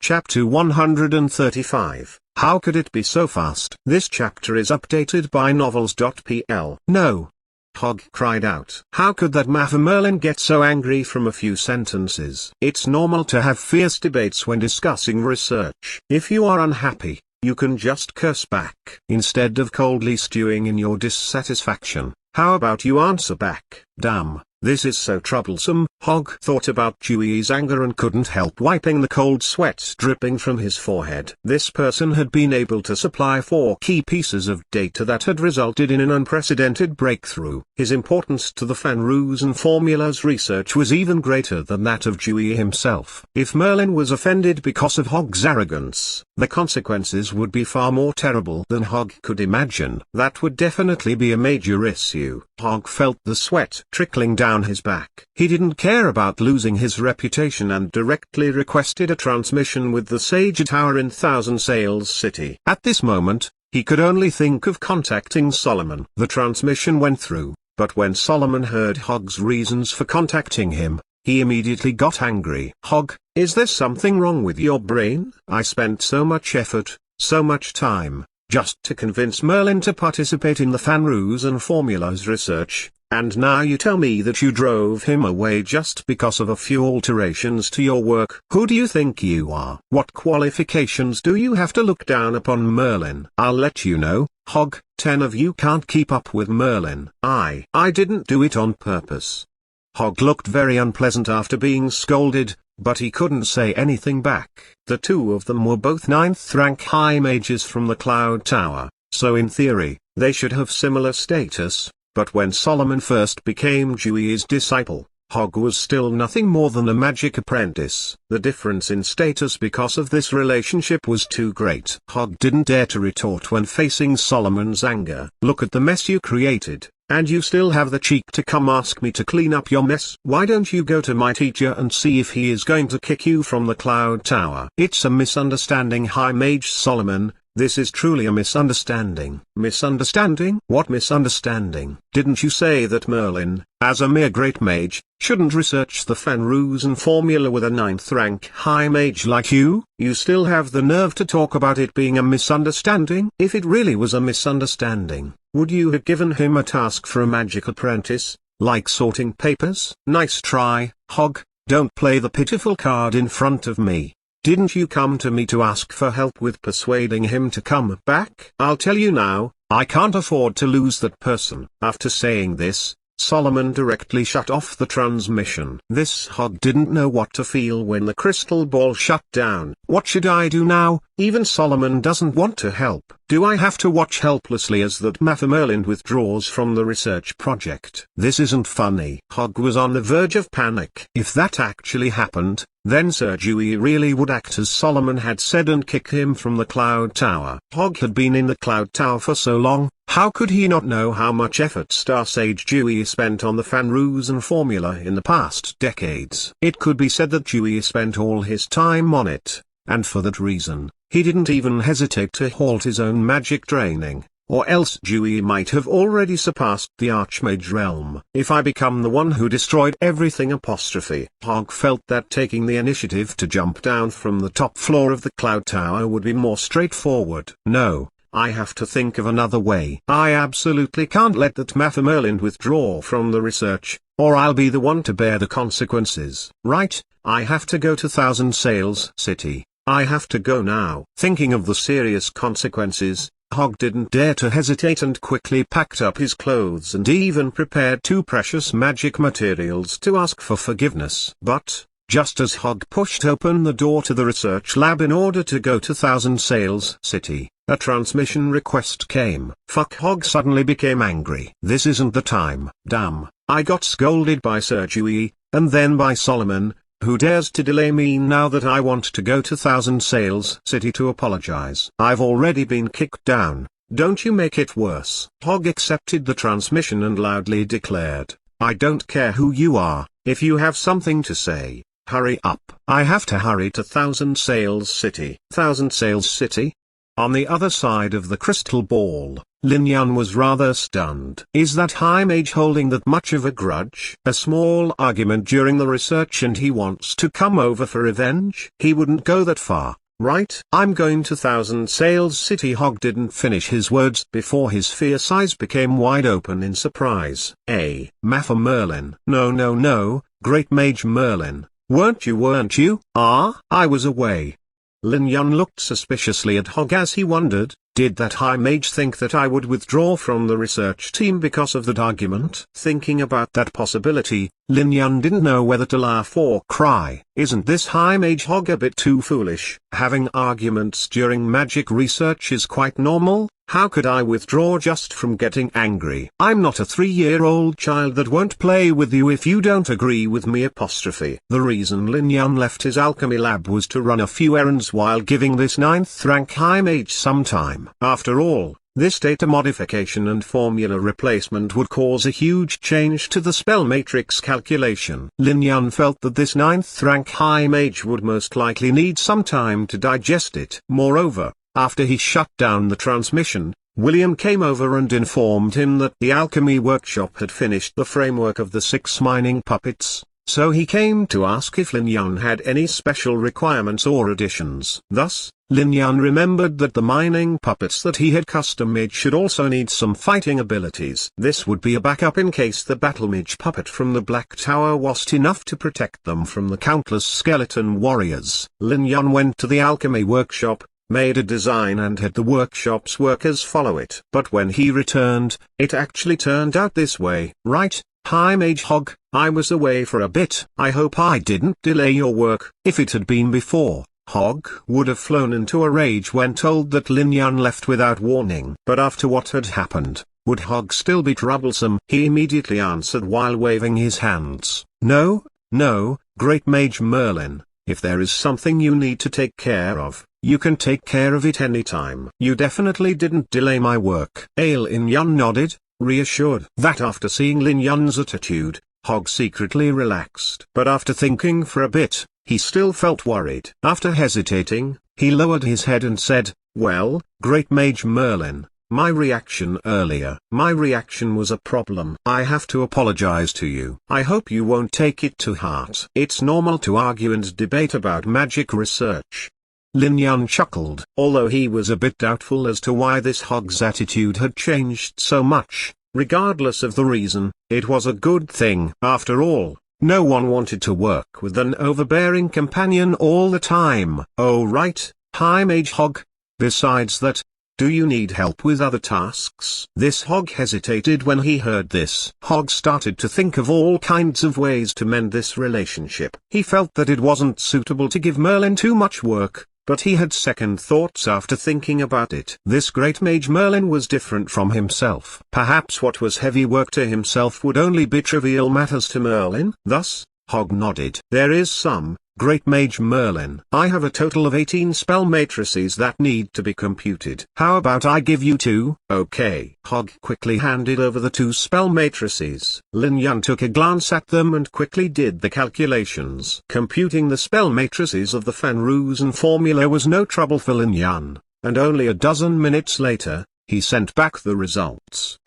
Chapter 135. How could it be so fast? This chapter is updated by novels.pl. No! Hogg cried out. How could that Matthew Merlin get so angry from a few sentences? It's normal to have fierce debates when discussing research. If you are unhappy, you can just curse back. Instead of coldly stewing in your dissatisfaction, how about you answer back? Damn. This is so troublesome. Hogg thought about Dewey's anger and couldn't help wiping the cold sweat dripping from his forehead. This person had been able to supply 4 key pieces of data that had resulted in an unprecedented breakthrough. His importance to the Van Roosen formula's research was even greater than that of Dewey himself. If Merlin was offended because of Hogg's arrogance, the consequences would be far more terrible than Hogg could imagine. That would definitely be a major issue. Hogg felt the sweat trickling down his back. He didn't care about losing his reputation and directly requested a transmission with the Sage Tower in Thousand Sails City. At this moment, he could only think of contacting Solomon. The transmission went through, but when Solomon heard Hogg's reasons for contacting him, he immediately got angry. Hogg, is there something wrong with your brain? I spent so much effort, so much time, just to convince Merlin to participate in the Van Roosen formula's research, and now you tell me that you drove him away just because of a few alterations to your work. Who do you think you are? What qualifications do you have to look down upon Merlin? I'll let you know. Hog, 10 of you can't keep up with Merlin. I didn't do it on purpose. Hog looked very unpleasant after being scolded, but he couldn't say anything back. The two of them were both 9th rank high mages from the Cloud Tower, so in theory, they should have similar status, but when Solomon first became Dewey's disciple, Hog was still nothing more than a magic apprentice. The difference in status because of this relationship was too great. Hog didn't dare to retort when facing Solomon's anger. Look at the mess you created, and you still have the cheek to come ask me to clean up your mess. Why don't you go to my teacher and see if he is going to kick you from the Cloud Tower? It's a misunderstanding, High Mage Solomon. This is truly a misunderstanding. Misunderstanding? What misunderstanding? Didn't you say that Merlin, as a mere great mage, shouldn't research the Fenruzan formula with a 9th rank high mage like you? You still have the nerve to talk about it being a misunderstanding? If it really was a misunderstanding, would you have given him a task for a magic apprentice, like sorting papers? Nice try, Hog. Don't play the pitiful card in front of me. Didn't you come to me to ask for help with persuading him to come back? I'll tell you now, I can't afford to lose that person. After saying this, Solomon directly shut off the transmission. This Hog didn't know what to feel when the crystal ball shut down. What should I do now? Even Solomon doesn't want to help. Do I have to watch helplessly as that Merlin withdraws from the research project? This isn't funny. Hog was on the verge of panic. If that actually happened, then Sir Dewey really would act as Solomon had said and kick him from the Cloud Tower. Hog had been in the Cloud Tower for so long, how could he not know how much effort Star Sage Dewey spent on the Fenruzan formula in the past decades? It could be said that Dewey spent all his time on it, and for that reason, he didn't even hesitate to halt his own magic training. Or else Dewey might have already surpassed the Archmage realm. If I become the one who destroyed everything apostrophe. Hog felt that taking the initiative to jump down from the top floor of the Cloud Tower would be more straightforward. No, I have to think of another way. I absolutely can't let that Merlin withdraw from the research, or I'll be the one to bear the consequences. Right, I have to go to Thousand Sails City. I have to go now. Thinking of the serious consequences, Hog didn't dare to hesitate and quickly packed up his clothes and even prepared 2 precious magic materials to ask for forgiveness. But, just as Hog pushed open the door to the research lab in order to go to Thousand Sails City, a transmission request came. Fuck. Hog suddenly became angry. This isn't the time. Damn, I got scolded by Sir Dewey, and then by Solomon. Who dares to delay me now that I want to go to Thousand Sails City to apologize? I've already been kicked down. Don't you make it worse. Hog accepted the transmission and loudly declared, I don't care who you are, if you have something to say, hurry up. I have to hurry to Thousand Sails City. Thousand Sails City? On the other side of the crystal ball, Lin Yun was rather stunned. Is that High Mage holding that much of a grudge? A small argument during the research and he wants to come over for revenge? He wouldn't go that far, right? I'm going to Thousand Sails City. Hog didn't finish his words before his fierce eyes became wide open in surprise. Mafia Merlin. No, Great Mage Merlin. Weren't you? I was away. Lin Yun looked suspiciously at Hog as he wondered, did that High Mage think that I would withdraw from the research team because of that argument? Thinking about that possibility, Lin Yun didn't know whether to laugh or cry. Isn't this High Mage Hog a bit too foolish? Having arguments during magic research is quite normal. How could I withdraw just from getting angry? I'm not a 3-year-old child that won't play with you if you don't agree with me apostrophe. The reason Lin Yun left his alchemy lab was to run a few errands while giving this 9th rank High Mage some time. After all, this data modification and formula replacement would cause a huge change to the spell matrix calculation. Lin Yun felt that this 9th rank High Mage would most likely need some time to digest it. Moreover, after he shut down the transmission, William came over and informed him that the alchemy workshop had finished the framework of the 6 mining puppets, so he came to ask if Lin Yun had any special requirements or additions. Thus, Lin Yun remembered that the mining puppets that he had custom-made should also need some fighting abilities. This would be a backup in case the battle mage puppet from the Black Tower wasn't enough to protect them from the countless skeleton warriors. Lin Yun went to the alchemy workshop, made a design and had the workshop's workers follow it. But when he returned, it actually turned out this way. Right, High Mage Hog, I was away for a bit. I hope I didn't delay your work. If it had been before, Hog would have flown into a rage when told that Lin Yun left without warning. But after what had happened, would Hog still be troublesome? He immediately answered while waving his hands. No, no, Great Mage Merlin, if there is something you need to take care of, you can take care of it anytime. You definitely didn't delay my work. Lin Yun nodded, reassured that after seeing Lin Yun's attitude, Hog secretly relaxed. But after thinking for a bit, he still felt worried. After hesitating, he lowered his head and said, well, Great Mage Merlin, my reaction earlier. My reaction was a problem. I have to apologize to you. I hope you won't take it to heart. It's normal to argue and debate about magic research. Lin Yun chuckled. Although he was a bit doubtful as to why this Hog's attitude had changed so much, regardless of the reason, it was a good thing. After all, no one wanted to work with an overbearing companion all the time. Oh right, High Mage Hog. Besides that, do you need help with other tasks? This Hog hesitated when he heard this. Hog started to think of all kinds of ways to mend this relationship. He felt that it wasn't suitable to give Merlin too much work, but he had second thoughts after thinking about it. This Great Mage Merlin was different from himself. Perhaps what was heavy work to himself would only be trivial matters to Merlin. Thus, Hog nodded. There is some, Great Mage Merlin. I have a total of 18 spell matrices that need to be computed. How about I give you 2? Okay. Hog quickly handed over the 2 spell matrices. Lin Yun took a glance at them and quickly did the calculations. Computing the spell matrices of the Fenroosen formula was no trouble for Lin Yun, and only a dozen minutes later, he sent back the results.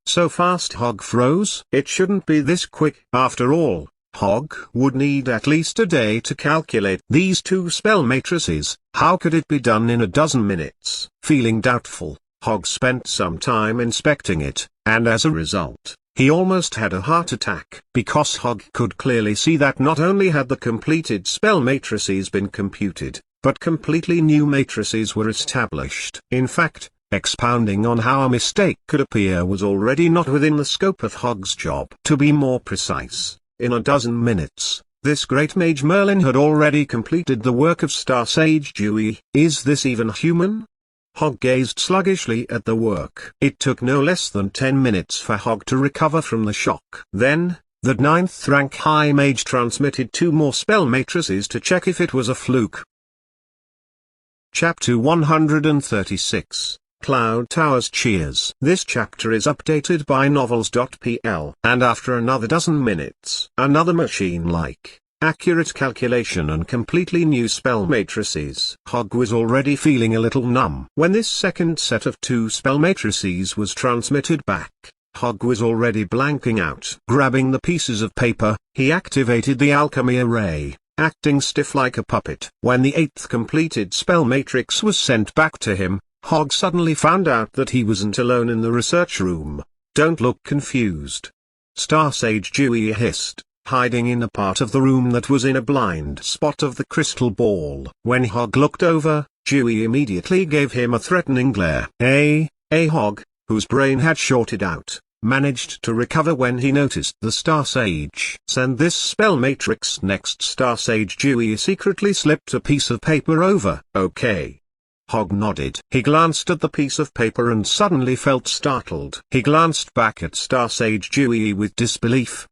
So fast? Hog froze. It shouldn't be this quick. After all, Hog would need at least a day to calculate these 2 spell matrices. How could it be done in a dozen minutes? Feeling doubtful, Hog spent some time inspecting it, and as a result, he almost had a heart attack. Because Hog could clearly see that not only had the completed spell matrices been computed, but completely new matrices were established. In fact, expounding on how a mistake could appear was already not within the scope of Hog's job. To be more precise, in a dozen minutes, this Great Mage Merlin had already completed the work of Star Sage Dewey. Is this even human? Hog gazed sluggishly at the work. It took no less than 10 minutes for Hog to recover from the shock. Then, the 9th rank High Mage transmitted 2 more spell matrices to check if it was a fluke. Chapter 136. Cloud Towers Cheers. This chapter is updated by Novels.pl. And after another dozen minutes, another machine-like, accurate calculation and completely new spell matrices. Hog was already feeling a little numb. When this second set of 2 spell matrices was transmitted back, Hog was already blanking out. Grabbing the pieces of paper, he activated the alchemy array, acting stiff like a puppet. When the 8th completed spell matrix was sent back to him, Hog suddenly found out that he wasn't alone in the research room. Don't look confused. Star Sage Dewey hissed, hiding in a part of the room that was in a blind spot of the crystal ball. When Hog looked over, Dewey immediately gave him a threatening glare. Hog, whose brain had shorted out, managed to recover when he noticed the Star Sage. Send this spell matrix next. Star Sage Dewey secretly slipped a piece of paper over. Okay. Hog nodded. He glanced at the piece of paper and suddenly felt startled. He glanced back at Star Sage Dewey with disbelief.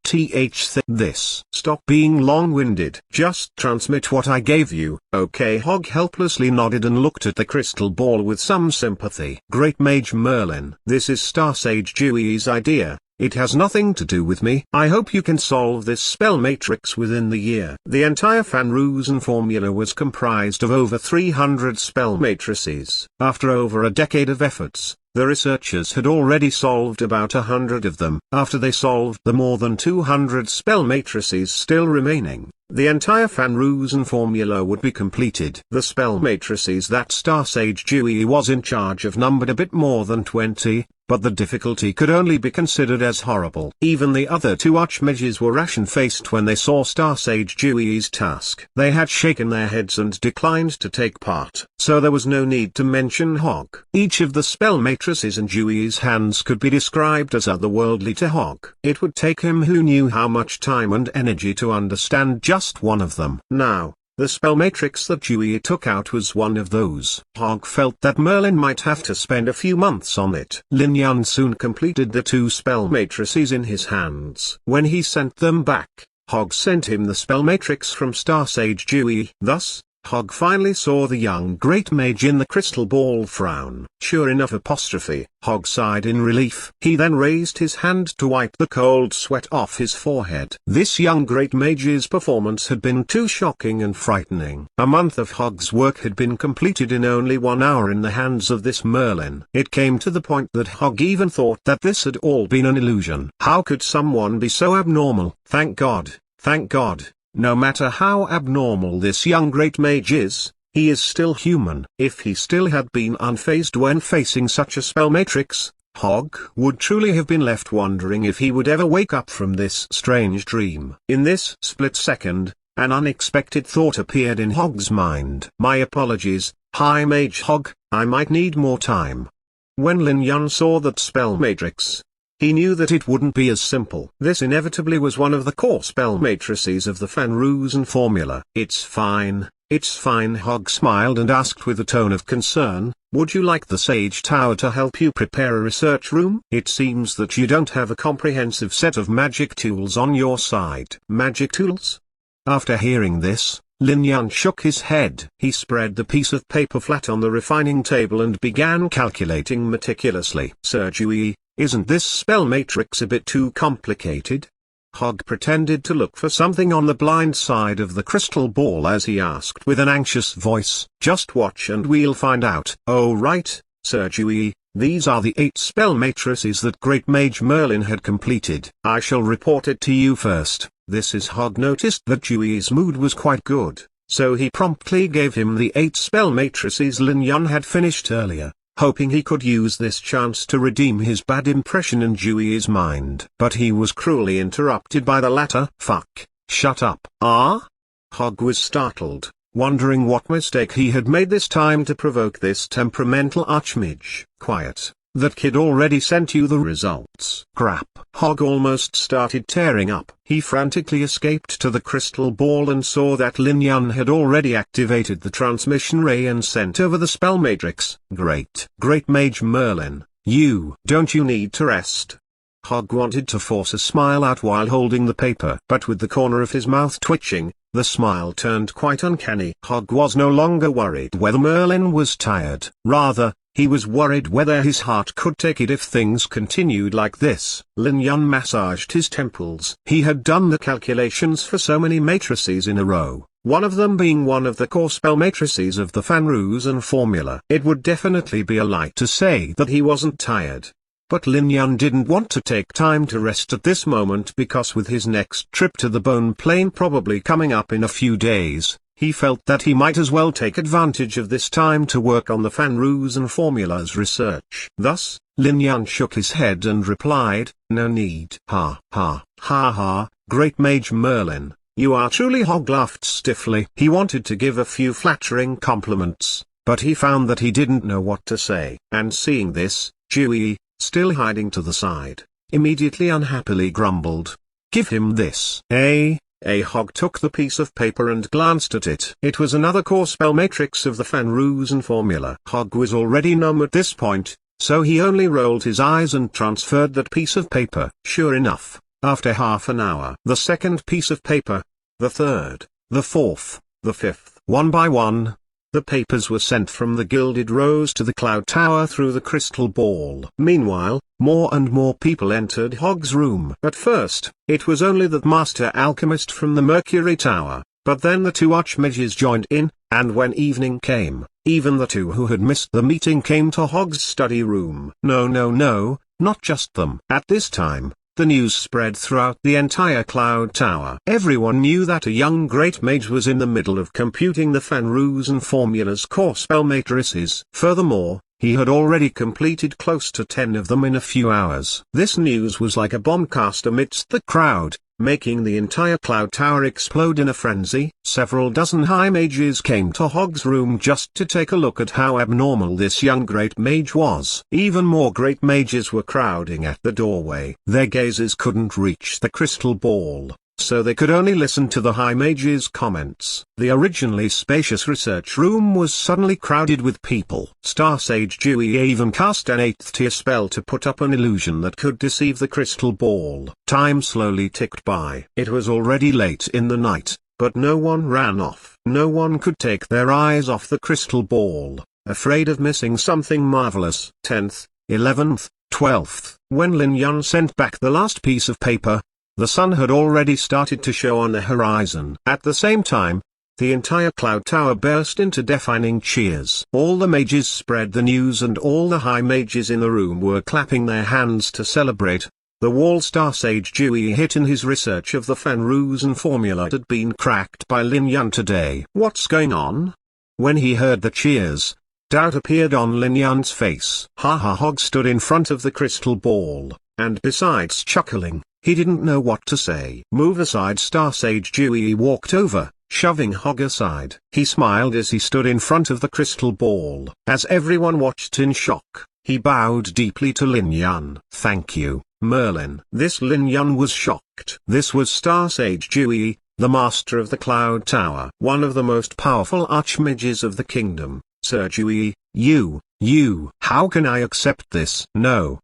This. Stop being long-winded. Just transmit what I gave you. Okay. Hog helplessly nodded and looked at the crystal ball with some sympathy. Great Mage Merlin. This is Star Sage Dewey's idea. It has nothing to do with me. I hope you can solve this spell matrix within the year. The entire Fenroosen formula was comprised of over 300 spell matrices. After over a decade of efforts, the researchers had already solved about 100 of them. After they solved the more than 200 spell matrices still remaining, the entire Fenroozen formula would be completed. The spell matrices that Star Sage Dewey was in charge of numbered a bit more than 20, but the difficulty could only be considered as horrible. Even the other two Archmages were ashen-faced when they saw Star Sage Dewey's task. They had shaken their heads and declined to take part, so there was no need to mention Hog. Each of the spell matrices in Dewey's hands could be described as otherworldly to Hog. It would take him who knew how much time and energy to understand just one of them. Now, the spell matrix that Dewey took out was one of those. Hog felt that Merlin might have to spend a few months on it. Lin Yun soon completed the two spell matrices in his hands. When he sent them back, Hog sent him the spell matrix from Star Sage Dewey. Thus, Hog finally saw the young great mage in the crystal ball frown. Sure enough, Hog sighed in relief. He then raised his hand to wipe the cold sweat off his forehead. This young great mage's performance had been too shocking and frightening. A month of Hog's work had been completed in only 1 hour in the hands of this Merlin. It came to the point that Hog even thought that this had all been an illusion. How could someone be so abnormal? Thank God, thank God. No matter how abnormal this young great mage is, he is still human. If he still had been unfazed when facing such a spell matrix, Hog would truly have been left wondering if he would ever wake up from this strange dream. In this split second, an unexpected thought appeared in Hog's mind. My apologies, High Mage Hog, I might need more time. When Lin Yun saw that spell matrix, he knew that it wouldn't be as simple. This inevitably was one of the core spell matrices of the Fenroozen formula. It's fine, Hog smiled and asked with a tone of concern, would you like the Sage Tower to help you prepare a research room? It seems that you don't have a comprehensive set of magic tools on your side. Magic tools? After hearing this, Lin Yun shook his head. He spread the piece of paper flat on the refining table and began calculating meticulously. Sir Dewey, isn't this spell matrix a bit too complicated? Hog pretended to look for something on the blind side of the crystal ball as he asked with an anxious voice. Just watch and we'll find out. Oh right, Sir Dewey, these are the 8 spell matrices that Great Mage Merlin had completed. I shall report it to you first. This is Hog noticed that Dewey's mood was quite good, so he promptly gave him the 8 spell matrices Lin Yun had finished earlier, hoping he could use this chance to redeem his bad impression in Dewey's mind. But he was cruelly interrupted by the latter. Fuck, shut up. Ah? Hog was startled, wondering what mistake he had made this time to provoke this temperamental archmage. Quiet, that kid already sent you the results. Crap. Hog almost started tearing up. He frantically escaped to the crystal ball and saw that Lin Yun had already activated the transmission ray and sent over the spell matrix. Great Mage Merlin, don't you need to rest? Hog wanted to force a smile out while holding the paper, but with the corner of his mouth twitching, the smile turned quite uncanny. Hog was no longer worried whether Merlin was tired. Rather, he was worried whether his heart could take it if things continued like this. Lin Yun massaged his temples. He had done the calculations for so many matrices in a row, one of them being one of the core spell matrices of the Fenroozen formula. It would definitely be a lie to say that he wasn't tired. But Lin Yun didn't want to take time to rest at this moment because with his next trip to the Bone Plane probably coming up in a few days, he felt that he might as well take advantage of this time to work on the Fenroozen formula's research. Thus, Lin Yun shook his head and replied, no need. Ha ha, Great Mage Merlin, you are truly. Hog laughed stiffly. He wanted to give a few flattering compliments, but he found that he didn't know what to say. And seeing this, Dewey, still hiding to the side, immediately unhappily grumbled, give him this. Hog took the piece of paper and glanced at it. It was another core spell matrix of the Fenroozen formula. Hog was already numb at this point, so he only rolled his eyes and transferred that piece of paper. Sure enough, after half an hour, the second piece of paper, the third, the fourth, the fifth, one by one, the papers were sent from the Gilded Rose to the Cloud Tower through the crystal ball. Meanwhile, more and more people entered Hog's room. At first, it was only the Master Alchemist from the Mercury Tower, but then the 2 Archmages joined in, and when evening came, even the 2 who had missed the meeting came to Hog's study room. No, not just them. At this time, the news spread throughout the entire Cloud Tower. Everyone knew that a young great mage was in the middle of computing the Fenrisian formula's core spell matrices. Furthermore, he had already completed close to 10 of them in a few hours. This news was like a bomb cast amidst the crowd, making the entire Cloud Tower explode in a frenzy. Several dozen high mages came to Hog's room just to take a look at how abnormal this young great mage was. Even more great mages were crowding at the doorway. Their gazes couldn't reach the crystal ball, so they could only listen to the high mage's comments. The originally spacious research room was suddenly crowded with people. Star Sage Dewey even cast an 8th tier spell to put up an illusion that could deceive the crystal ball. Time slowly ticked by. It was already late in the night, but no one ran off. No one could take their eyes off the crystal ball, afraid of missing something marvelous. 10th, 11th, 12th. When Lin Yun sent back the last piece of paper, the sun had already started to show on the horizon. At the same time, the entire Cloud Tower burst into deafening cheers. All the mages spread the news and all the high mages in the room were clapping their hands to celebrate. The wall Star Sage Dewey hit in his research of the Fenrisian formula had been cracked by Lin Yun today. What's going on? When he heard the cheers, doubt appeared on Lin Yun's face. Hog stood in front of the crystal ball, and besides chuckling, he didn't know what to say. Move aside. Star Sage Dewey walked over, shoving Hog aside. He smiled as he stood in front of the crystal ball. As everyone watched in shock, he bowed deeply to Lin Yun. Thank you, Merlin. This Lin Yun was shocked. This was Star Sage Dewey, the master of the Cloud Tower. One of the most powerful archmages of the kingdom. Sir Dewey, you, how can I accept this? No.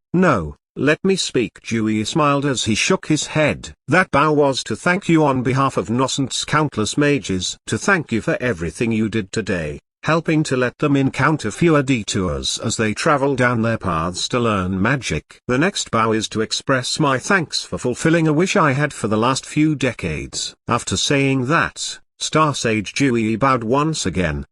Let me speak. Dewey smiled as he shook his head. That bow was to thank you on behalf of Nocent's countless mages. To thank you for everything you did today, helping to let them encounter fewer detours as they travel down their paths to learn magic. The next bow is to express my thanks for fulfilling a wish I had for the last few decades. After saying that, Star Sage Dewey bowed once again.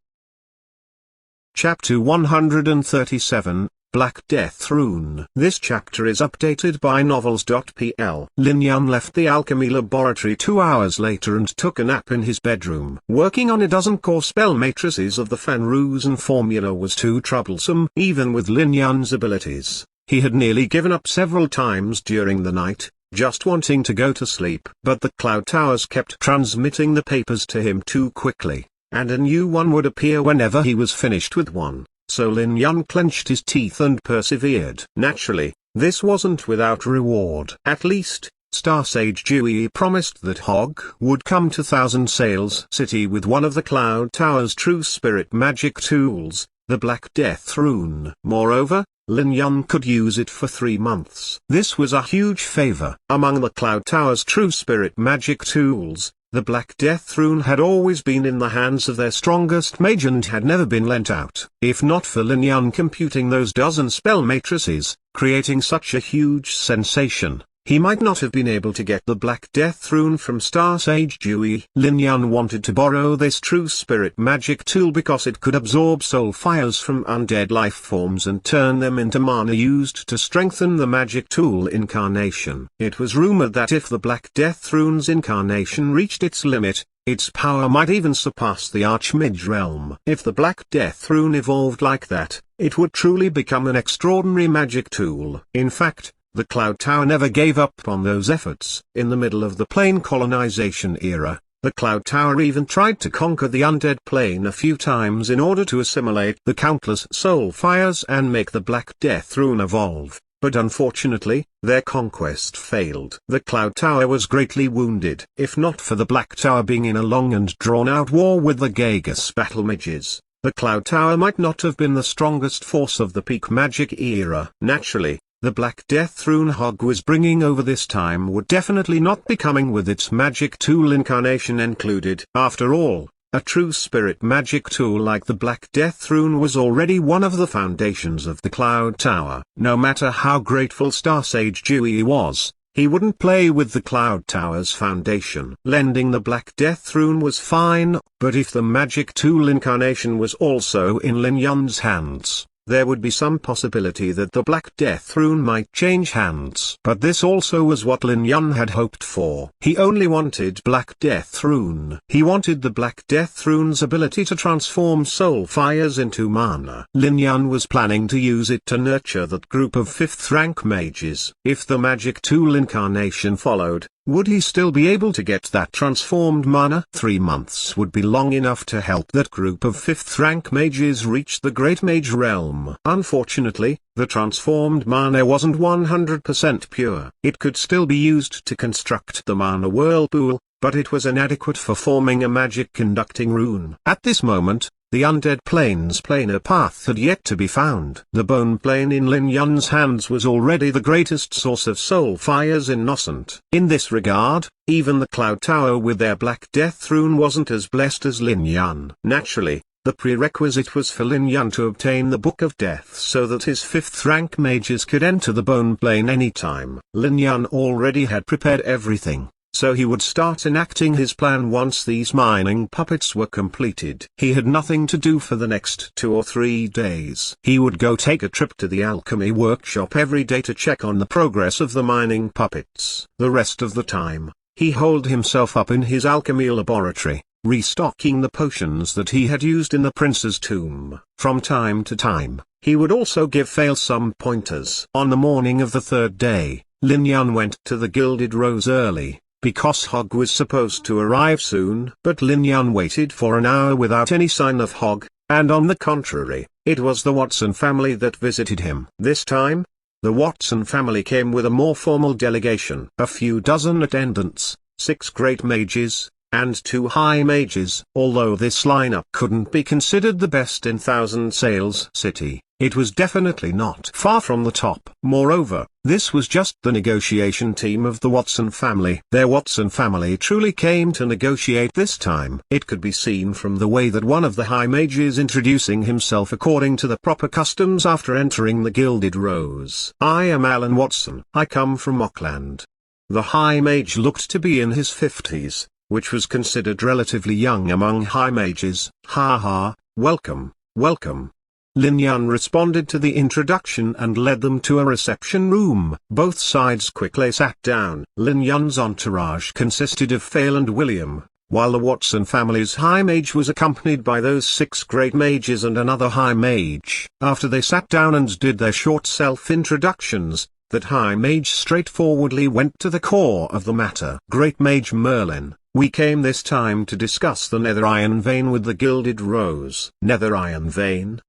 Chapter 137, Black Death Rune. This chapter is updated by Novels.pl. Lin Yun left the alchemy laboratory 2 hours later and took a nap in his bedroom. Working on a dozen core spell matrices of the Fenrisian formula was too troublesome. Even with Lin Yun's abilities, he had nearly given up several times during the night, just wanting to go to sleep. But the Cloud Towers kept transmitting the papers to him too quickly, and a new one would appear whenever he was finished with one. So Lin Yun clenched his teeth and persevered. Naturally, this wasn't without reward. At least, Star Sage Dewey promised that Hog would come to Thousand Sails City with one of the Cloud Tower's true spirit magic tools, the Black Death Rune. Moreover, Lin Yun could use it for 3 months. This was a huge favor. Among the Cloud Tower's true spirit magic tools, the Black Death Rune had always been in the hands of their strongest mage and had never been lent out. If not for Lin Yun computing those dozen spell matrices, creating such a huge sensation, he might not have been able to get the Black Death Rune from Star Sage Dewey. Lin Yun wanted to borrow this true spirit magic tool because it could absorb soul fires from undead life forms and turn them into mana used to strengthen the magic tool incarnation. It was rumored that if the Black Death Rune's incarnation reached its limit, its power might even surpass the Archmage realm. If the Black Death Rune evolved like that, it would truly become an extraordinary magic tool. In fact, the Cloud Tower never gave up on those efforts. In the middle of the plane colonization era, the Cloud Tower even tried to conquer the undead plane a few times in order to assimilate the countless soul fires and make the Black Death Rune evolve, but unfortunately, their conquest failed. The Cloud Tower was greatly wounded. If not for the Black Tower being in a long and drawn-out war with the Gaegus battle mages, the Cloud Tower might not have been the strongest force of the peak magic era. Naturally, the Black Death Rune Hog was bringing over this time would definitely not be coming with its magic tool incarnation included. After all, a true spirit magic tool like the Black Death Rune was already one of the foundations of the Cloud Tower. No matter how grateful Star Sage Dewey was, he wouldn't play with the Cloud Tower's foundation. Lending the Black Death Rune was fine, but if the magic tool incarnation was also in Lin Yun's hands, there would be some possibility that the Black Death Rune might change hands. But this also was what Lin Yun had hoped for. He only wanted Black Death Rune. He wanted the Black Death Rune's ability to transform soul fires into mana. Lin Yun was planning to use it to nurture that group of 5th rank mages. If the magic tool incarnation followed, would he still be able to get that transformed mana? 3 months would be long enough to help that group of 5th rank mages reach the Great Mage Realm. Unfortunately, the transformed mana wasn't 100% pure. It could still be used to construct the mana whirlpool, but it was inadequate for forming a magic conducting rune. At this moment, the Undead Plane's planar path had yet to be found. The bone plane in Lin Yun's hands was already the greatest source of soul fires in Nocent. In this regard, even the Cloud Tower with their Black Death Rune wasn't as blessed as Lin Yun. Naturally, the prerequisite was for Lin Yun to obtain the Book of Death so that his 5th rank mages could enter the bone plane anytime. Lin Yun already had prepared everything, so he would start enacting his plan once these mining puppets were completed. He had nothing to do for the next 2 or 3 days. He would go take a trip to the alchemy workshop every day to check on the progress of the mining puppets. The rest of the time, he holed himself up in his alchemy laboratory, restocking the potions that he had used in the prince's tomb. From time to time, he would also give Fail some pointers. On the morning of the 3rd day, Lin Yun went to the Gilded Rose early, because Hog was supposed to arrive soon. But Lin Yun waited for an hour without any sign of Hog, and on the contrary, it was the Watson family that visited him. This time, the Watson family came with a more formal delegation. A few dozen attendants, 6 great mages, and 2 high mages. Although this lineup couldn't be considered the best in Thousand Sails City, it was definitely not far from the top. Moreover, this was just the negotiation team of the Watson family. Their Watson family truly came to negotiate this time. It could be seen from the way that one of the high mages introducing himself according to the proper customs after entering the Gilded Rose. "I am Alan Watson. I come from Mockland." The high mage looked to be in his 50s, which was considered relatively young among high mages. "Ha ha, welcome, welcome." Lin Yun responded to the introduction and led them to a reception room. Both sides quickly sat down. Lin Yun's entourage consisted of Fail and William, while the Watson family's high mage was accompanied by those 6 great mages and another high mage. After they sat down and did their short self-introductions, that high mage straightforwardly went to the core of the matter. "Great Mage Merlin, we came this time to discuss the Nether Iron Vein with the Gilded Rose." Nether Iron Vein?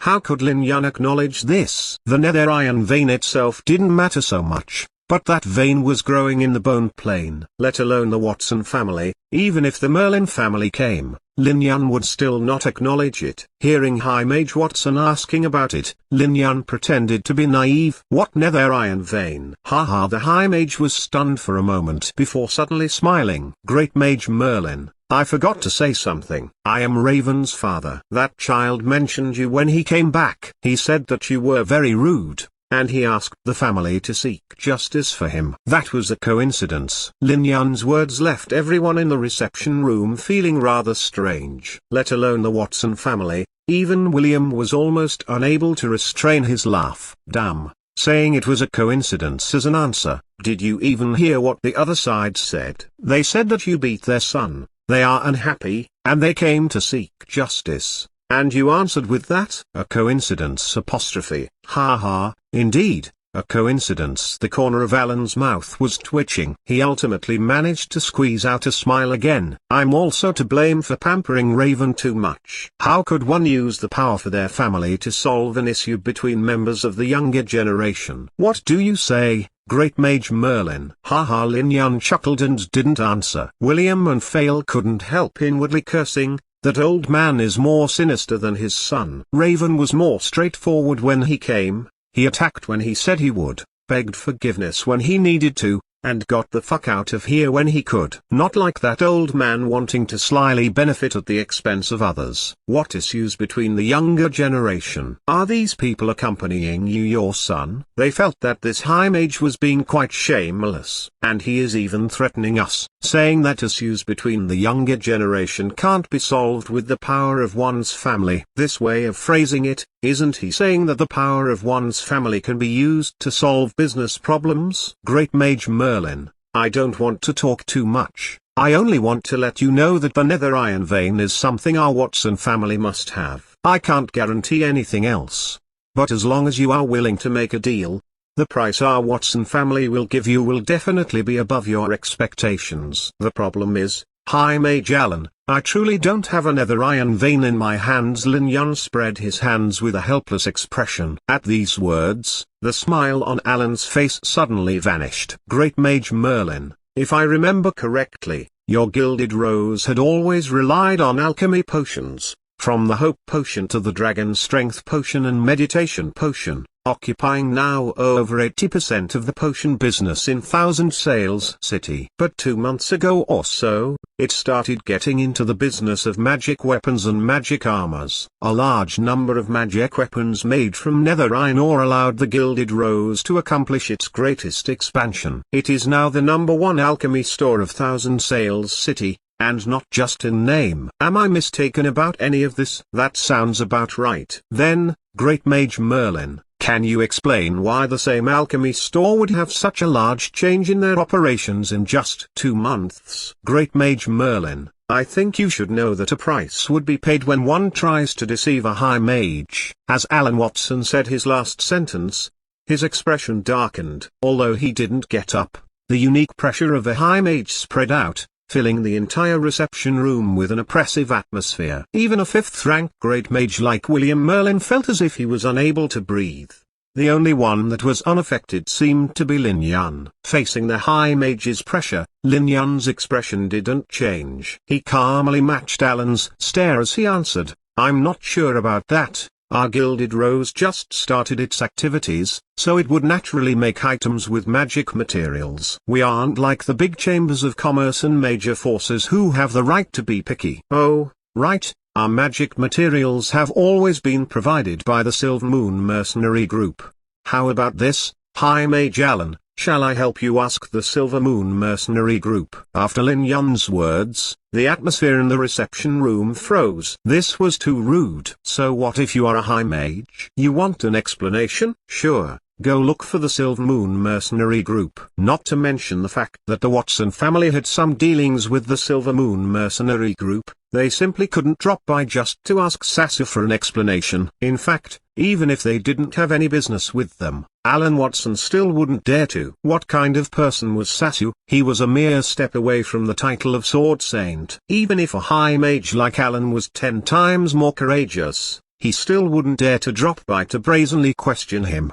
How could Lin Yun acknowledge this? The Nether Iron Vein itself didn't matter so much, but that vein was growing in the bone plane. Let alone the Watson family, even if the Merlin family came, Lin Yun would still not acknowledge it. Hearing High Mage Watson asking about it, Lin Yun pretended to be naive. "What Nether Iron Vein?" Haha. The High Mage was stunned for a moment before suddenly smiling. "Great Mage Merlin, I forgot to say something. I am Raven's father. That child mentioned you when he came back. He said that you were very rude, and he asked the family to seek justice for him." That was a coincidence. Lin Yun's words left everyone in the reception room feeling rather strange. Let alone the Watson family, even William was almost unable to restrain his laugh. "Damn, saying it was a coincidence as an answer. Did you even hear what the other side said?" "They said that you beat their son. They are unhappy, and they came to seek justice. And you answered with that? A coincidence apostrophe. Ha ha, indeed, a coincidence." The corner of Alan's mouth was twitching. He ultimately managed to squeeze out a smile again. "I'm also to blame for pampering Raven too much. How could one use the power for their family to solve an issue between members of the younger generation?" "What do you say, Great Mage Merlin?" Haha. Lin Yun chuckled and didn't answer. William and Fail couldn't help inwardly cursing. That old man is more sinister than his son. Raven was more straightforward when he came. He attacked when he said he would, begged forgiveness when he needed to, and got the fuck out of here when he could. Not like that old man wanting to slyly benefit at the expense of others. What issues between the younger generation? Are these people accompanying you, your son? They felt that this high mage was being quite shameless, and he is even threatening us, saying that issues between the younger generation can't be solved with the power of one's family. This way of phrasing it, isn't he saying that the power of one's family can be used to solve business problems? Great Mage Merlin, I don't want to talk too much. I only want to let you know that the Nether Iron Vein is something our Watson family must have. I can't guarantee anything else. But as long as you are willing to make a deal, the price our Watson family will give you will definitely be above your expectations. The problem is, High Mage Alan, I truly don't have a Nether Iron Vein in my hands. Lin Yun spread his hands with a helpless expression. At these words, the smile on Alan's face suddenly vanished. Great Mage Merlin, if I remember correctly, your Gilded Rose had always relied on alchemy potions, from the Hope Potion to the Dragon Strength Potion and Meditation Potion, occupying now over 80% of the potion business in Thousand Sails City. But 2 months ago or so, it started getting into the business of magic weapons and magic armors. A large number of magic weapons made from nether iron ore allowed the Gilded Rose to accomplish its greatest expansion. It is now the #1 alchemy store of Thousand Sails City, and not just in name. Am I mistaken about any of this? That sounds about right. Then, Great Mage Merlin, can you explain why the same alchemy store would have such a large change in their operations in just 2 months? Great Mage Merlin, I think you should know that a price would be paid when one tries to deceive a high mage. As Alan Watson said his last sentence, his expression darkened. Although he didn't get up, the unique pressure of a high mage spread out, filling the entire reception room with an oppressive atmosphere. Even a 5th-rank great mage like William Merlin felt as if he was unable to breathe. The only one that was unaffected seemed to be Lin Yun. Facing the high mage's pressure, Lin Yun's expression didn't change. He calmly matched Alan's stare as he answered, I'm not sure about that. Our Gilded Rose just started its activities, so it would naturally make items with magic materials. We aren't like the big chambers of commerce and major forces who have the right to be picky. Oh, right, our magic materials have always been provided by the Silver Moon Mercenary Group. How about this, High Mage Alan? Shall I help you ask the Silver Moon Mercenary Group? After Lin Yun's words, the atmosphere in the reception room froze. This was too rude. So what if you are a high mage? You want an explanation? Sure, go look for the Silver Moon Mercenary Group. Not to mention the fact that the Watson family had some dealings with the Silver Moon Mercenary Group, they simply couldn't drop by just to ask Sasu for an explanation. In fact, even if they didn't have any business with them, Alan Watson still wouldn't dare to. What kind of person was Sasu? He was a mere step away from the title of Sword Saint. Even if a high mage like Alan was 10 times more courageous, he still wouldn't dare to drop by to brazenly question him.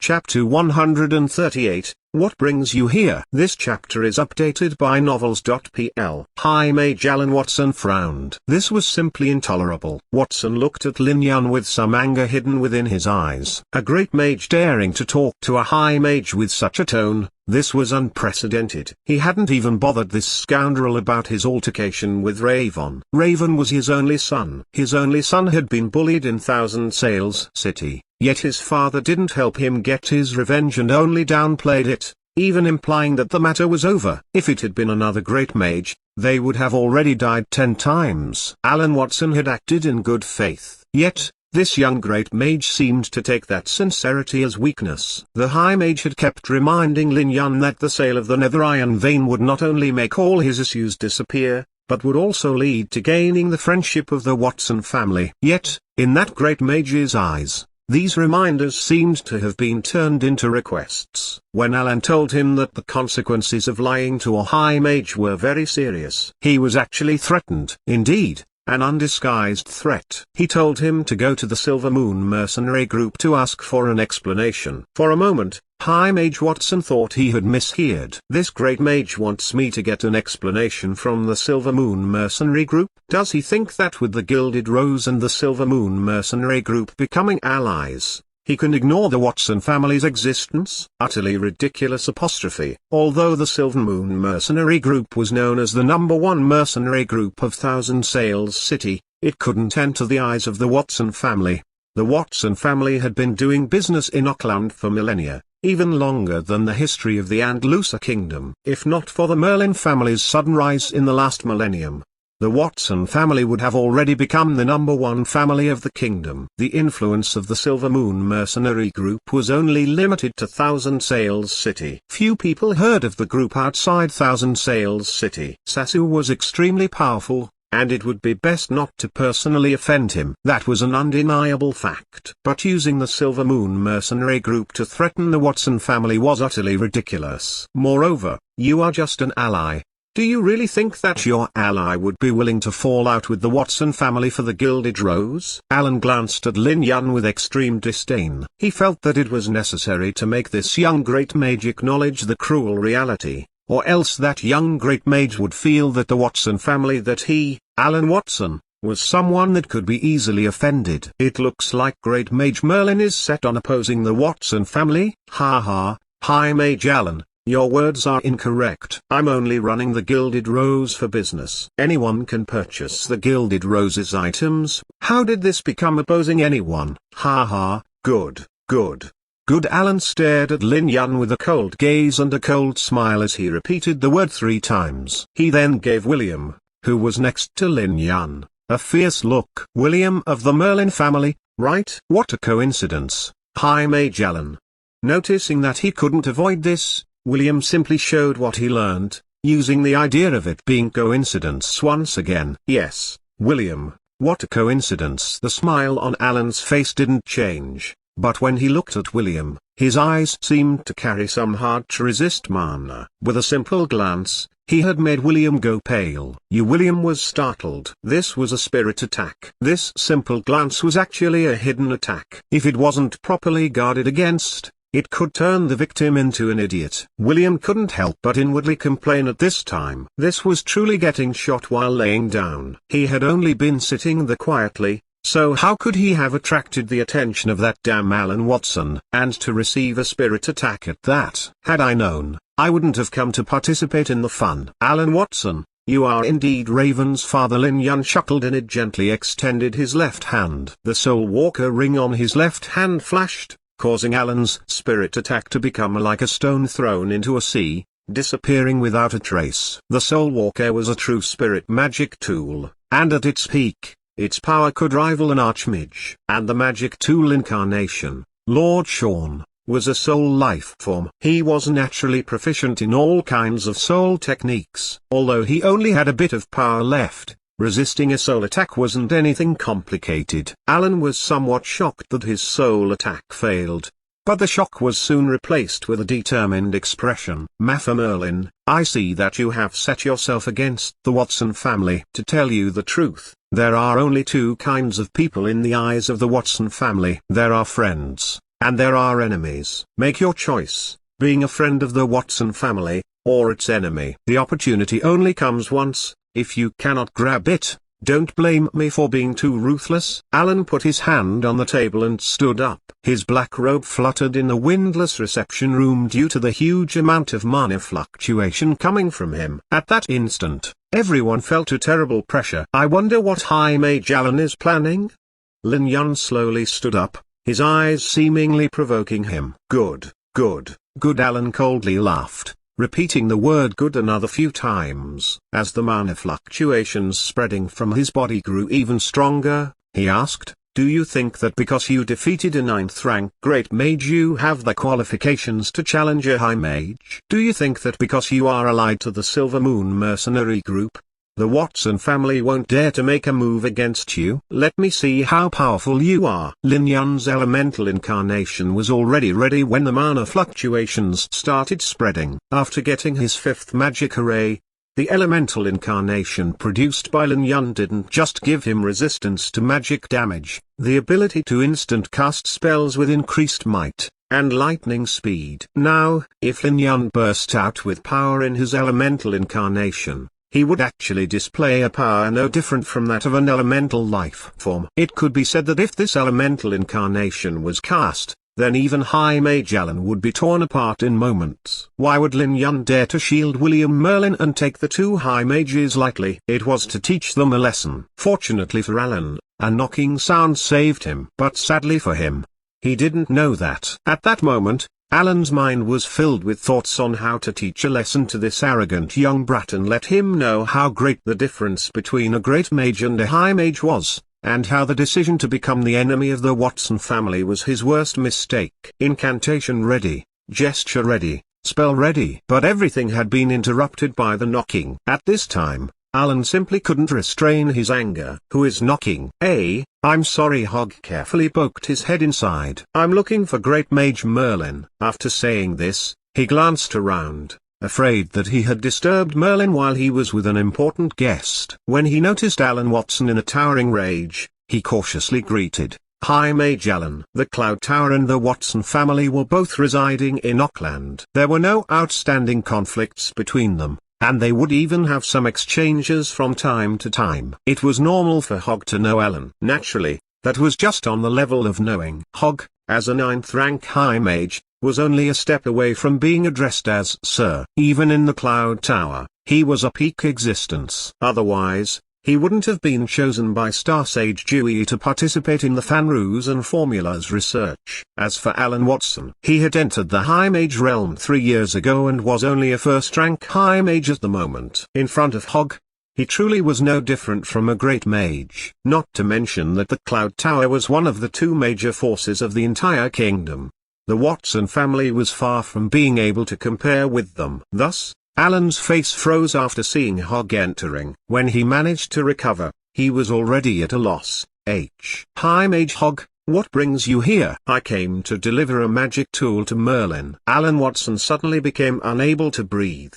Chapter 138, What Brings You Here? This chapter is updated by Novels.pl. High Mage Alan Watson frowned. This was simply intolerable. Watson looked at Lin Yun with some anger hidden within his eyes. A great mage daring to talk to a high mage with such a tone, this was unprecedented. He hadn't even bothered this scoundrel about his altercation with Raven. Raven was his only son. His only son had been bullied in Thousand Sails City. Yet his father didn't help him get his revenge and only downplayed it, even implying that the matter was over. If it had been another great mage, they would have already died 10 times. Alan Watson had acted in good faith. Yet, this young great mage seemed to take that sincerity as weakness. The high mage had kept reminding Lin Yun that the sale of the nether iron vein would not only make all his issues disappear, but would also lead to gaining the friendship of the Watson family. Yet, in that great mage's eyes, these reminders seemed to have been turned into requests. When Alan told him that the consequences of lying to a high mage were very serious, he was actually threatened. Indeed, an undisguised threat. He told him to go to the Silver Moon Mercenary Group to ask for an explanation. For a moment, High Mage Watson thought he had misheard. This great mage wants me to get an explanation from the Silver Moon Mercenary Group? Does he think that with the Gilded Rose and the Silver Moon Mercenary Group becoming allies, He can ignore the Watson family's existence. Utterly ridiculous apostrophe. Although the Silver Moon Mercenary Group was known as the #1 mercenary group of Thousand Sails City, it couldn't enter the eyes of the Watson family. The Watson family had been doing business in Auckland for millennia, even longer than the history of the Andalusia Kingdom. If not for the Merlin family's sudden rise in the last millennium, the Watson family would have already become the #1 family of the kingdom. The influence of the Silver Moon Mercenary Group was only limited to Thousand Sails City. Few people heard of the group outside Thousand Sails City. Sasu was extremely powerful, and it would be best not to personally offend him. That was an undeniable fact. But using the Silver Moon Mercenary Group to threaten the Watson family was utterly ridiculous. Moreover, you are just an ally. Do you really think that your ally would be willing to fall out with the Watson family for the Gilded Rose? Alan glanced at Lin Yun with extreme disdain. He felt that it was necessary to make this young great mage acknowledge the cruel reality, or else that young great mage would feel that the Watson family, that he, Alan Watson, was someone that could be easily offended. It looks like Great Mage Merlin is set on opposing the Watson family. Ha ha, High Mage Alan. Your words are incorrect. I'm only running the Gilded Rose for business. Anyone can purchase the Gilded Rose's items. How did this become opposing anyone? Ha ha, good, good. Good. Alan stared at Lin Yun with a cold gaze and a cold smile as he repeated the word 3 times. He then gave William, who was next to Lin Yun, a fierce look. William of the Merlin family, right? What a coincidence, High Mage Alan. Noticing that he couldn't avoid this, William simply showed what he learned, using the idea of it being coincidence once again. Yes, William, what a coincidence. The smile on Alan's face didn't change, but when he looked at William, his eyes seemed to carry some hard-to-resist mana. With a simple glance, he had made William go pale. William was startled. This was a spirit attack. This simple glance was actually a hidden attack. If it wasn't properly guarded against, it could turn the victim into an idiot. William couldn't help but inwardly complain at this time. This was truly getting shot while laying down. He had only been sitting there quietly, so how could he have attracted the attention of that damn Alan Watson? And to receive a spirit attack at that. Had I known, I wouldn't have come to participate in the fun. Alan Watson, you are indeed Raven's father. Lin Yun chuckled and it gently extended his left hand. The Soul Walker ring on his left hand flashed, causing Alan's spirit attack to become like a stone thrown into a sea, disappearing without a trace. The Soul Walker was a true spirit magic tool, and at its peak, its power could rival an archmage. And the magic tool incarnation, Lord Sean, was a soul life form. He was naturally proficient in all kinds of soul techniques. Although he only had a bit of power left, resisting a soul attack wasn't anything complicated. Alan was somewhat shocked that his soul attack failed, but the shock was soon replaced with a determined expression. Mafia Merlin, I see that you have set yourself against the Watson family. To tell you the truth, there are only 2 kinds of people in the eyes of the Watson family. There are friends, and there are enemies. Make your choice, being a friend of the Watson family, or its enemy. The opportunity only comes once. If you cannot grab it, don't blame me for being too ruthless. Alan put his hand on the table and stood up. His black robe fluttered in the windless reception room due to the huge amount of mana fluctuation coming from him. At that instant, everyone felt a terrible pressure. I wonder what High Mage Alan is planning? Lin Yun slowly stood up, his eyes seemingly provoking him. Good, good, good. Alan coldly laughed, repeating the word good another few times. As the mana fluctuations spreading from his body grew even stronger, he asked, do you think that because you defeated a 9th rank Great Mage you have the qualifications to challenge a High Mage? Do you think that because you are allied to the Silver Moon Mercenary Group, the Watson family won't dare to make a move against you? Let me see how powerful you are. Lin Yun's elemental incarnation was already ready when the mana fluctuations started spreading. After getting his 5th magic array, the elemental incarnation produced by Lin Yun didn't just give him resistance to magic damage, the ability to instant cast spells with increased might and lightning speed. Now, if Lin Yun burst out with power in his elemental incarnation, he would actually display a power no different from that of an elemental life form. It could be said that if this elemental incarnation was cast, then even High Mage Alan would be torn apart in moments. Why would Lin Yun dare to shield William Merlin and take the two High Mages lightly? It was to teach them a lesson. Fortunately for Alan, a knocking sound saved him. But sadly for him, he didn't know that. At that moment, Alan's mind was filled with thoughts on how to teach a lesson to this arrogant young brat and let him know how great the difference between a great mage and a high mage was, and how the decision to become the enemy of the Watson family was his worst mistake. Incantation ready, gesture ready, spell ready. But everything had been interrupted by the knocking. At this time, Alan simply couldn't restrain his anger. Who is knocking? I'm sorry. Hogg carefully poked his head inside. I'm looking for Great Mage Merlin. After saying this, he glanced around, afraid that he had disturbed Merlin while he was with an important guest. When he noticed Alan Watson in a towering rage, he cautiously greeted, High Mage Alan. The Cloud Tower and the Watson family were both residing in Auckland. There were no outstanding conflicts between them, and they would even have some exchanges from time to time. It was normal for Hogg to know Alan. Naturally, that was just on the level of knowing. Hogg, as a 9th rank High Mage, was only a step away from being addressed as Sir. Even in the Cloud Tower, he was a peak existence. Otherwise, he wouldn't have been chosen by Star Sage Dewey to participate in the Fanru's and Formulas research. As for Alan Watson, he had entered the High Mage realm 3 years ago and was only a 1st rank High Mage at the moment. In front of Hogg, he truly was no different from a great mage. Not to mention that the Cloud Tower was one of the 2 major forces of the entire kingdom. The Watson family was far from being able to compare with them. Thus, Alan's face froze after seeing Hogg entering. When he managed to recover, he was already at a loss. High Mage Hogg, what brings you here? I came to deliver a magic tool to Merlin. Alan Watson suddenly became unable to breathe.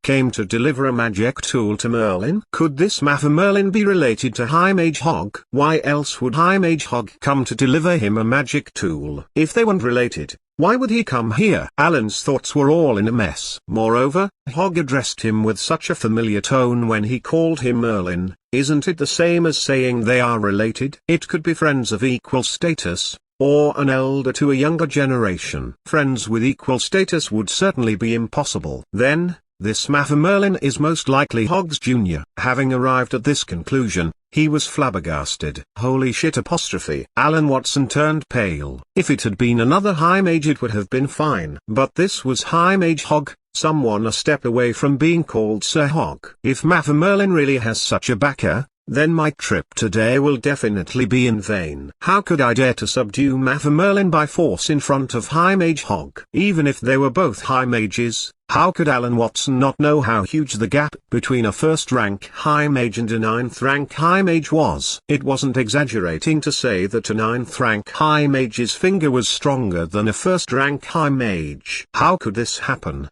Came to deliver a magic tool to Merlin? Could this Mafia Merlin be related to High Mage Hogg? Why else would High Mage Hogg come to deliver him a magic tool? If they weren't related, why would he come here? Alan's thoughts were all in a mess. Moreover, Hogg addressed him with such a familiar tone when he called him Merlin. Isn't it the same as saying they are related? It could be friends of equal status, or an elder to a younger generation. Friends with equal status would certainly be impossible. Then, this Mafia Merlin is most likely Hogg's junior. Having arrived at this conclusion, he was flabbergasted. Holy shit apostrophe. Alan Watson turned pale. If it had been another High Mage it would have been fine. But this was High Mage Hogg, someone a step away from being called Sir Hogg. If Mafia Merlin really has such a backer, then my trip today will definitely be in vain. How could I dare to subdue Mafia Merlin by force in front of High Mage Hogg? Even if they were both High Mages, how could Alan Watson not know how huge the gap between a 1st rank High Mage and a 9th rank High Mage was? It wasn't exaggerating to say that a 9th rank High Mage's finger was stronger than a 1st rank High Mage. How could this happen?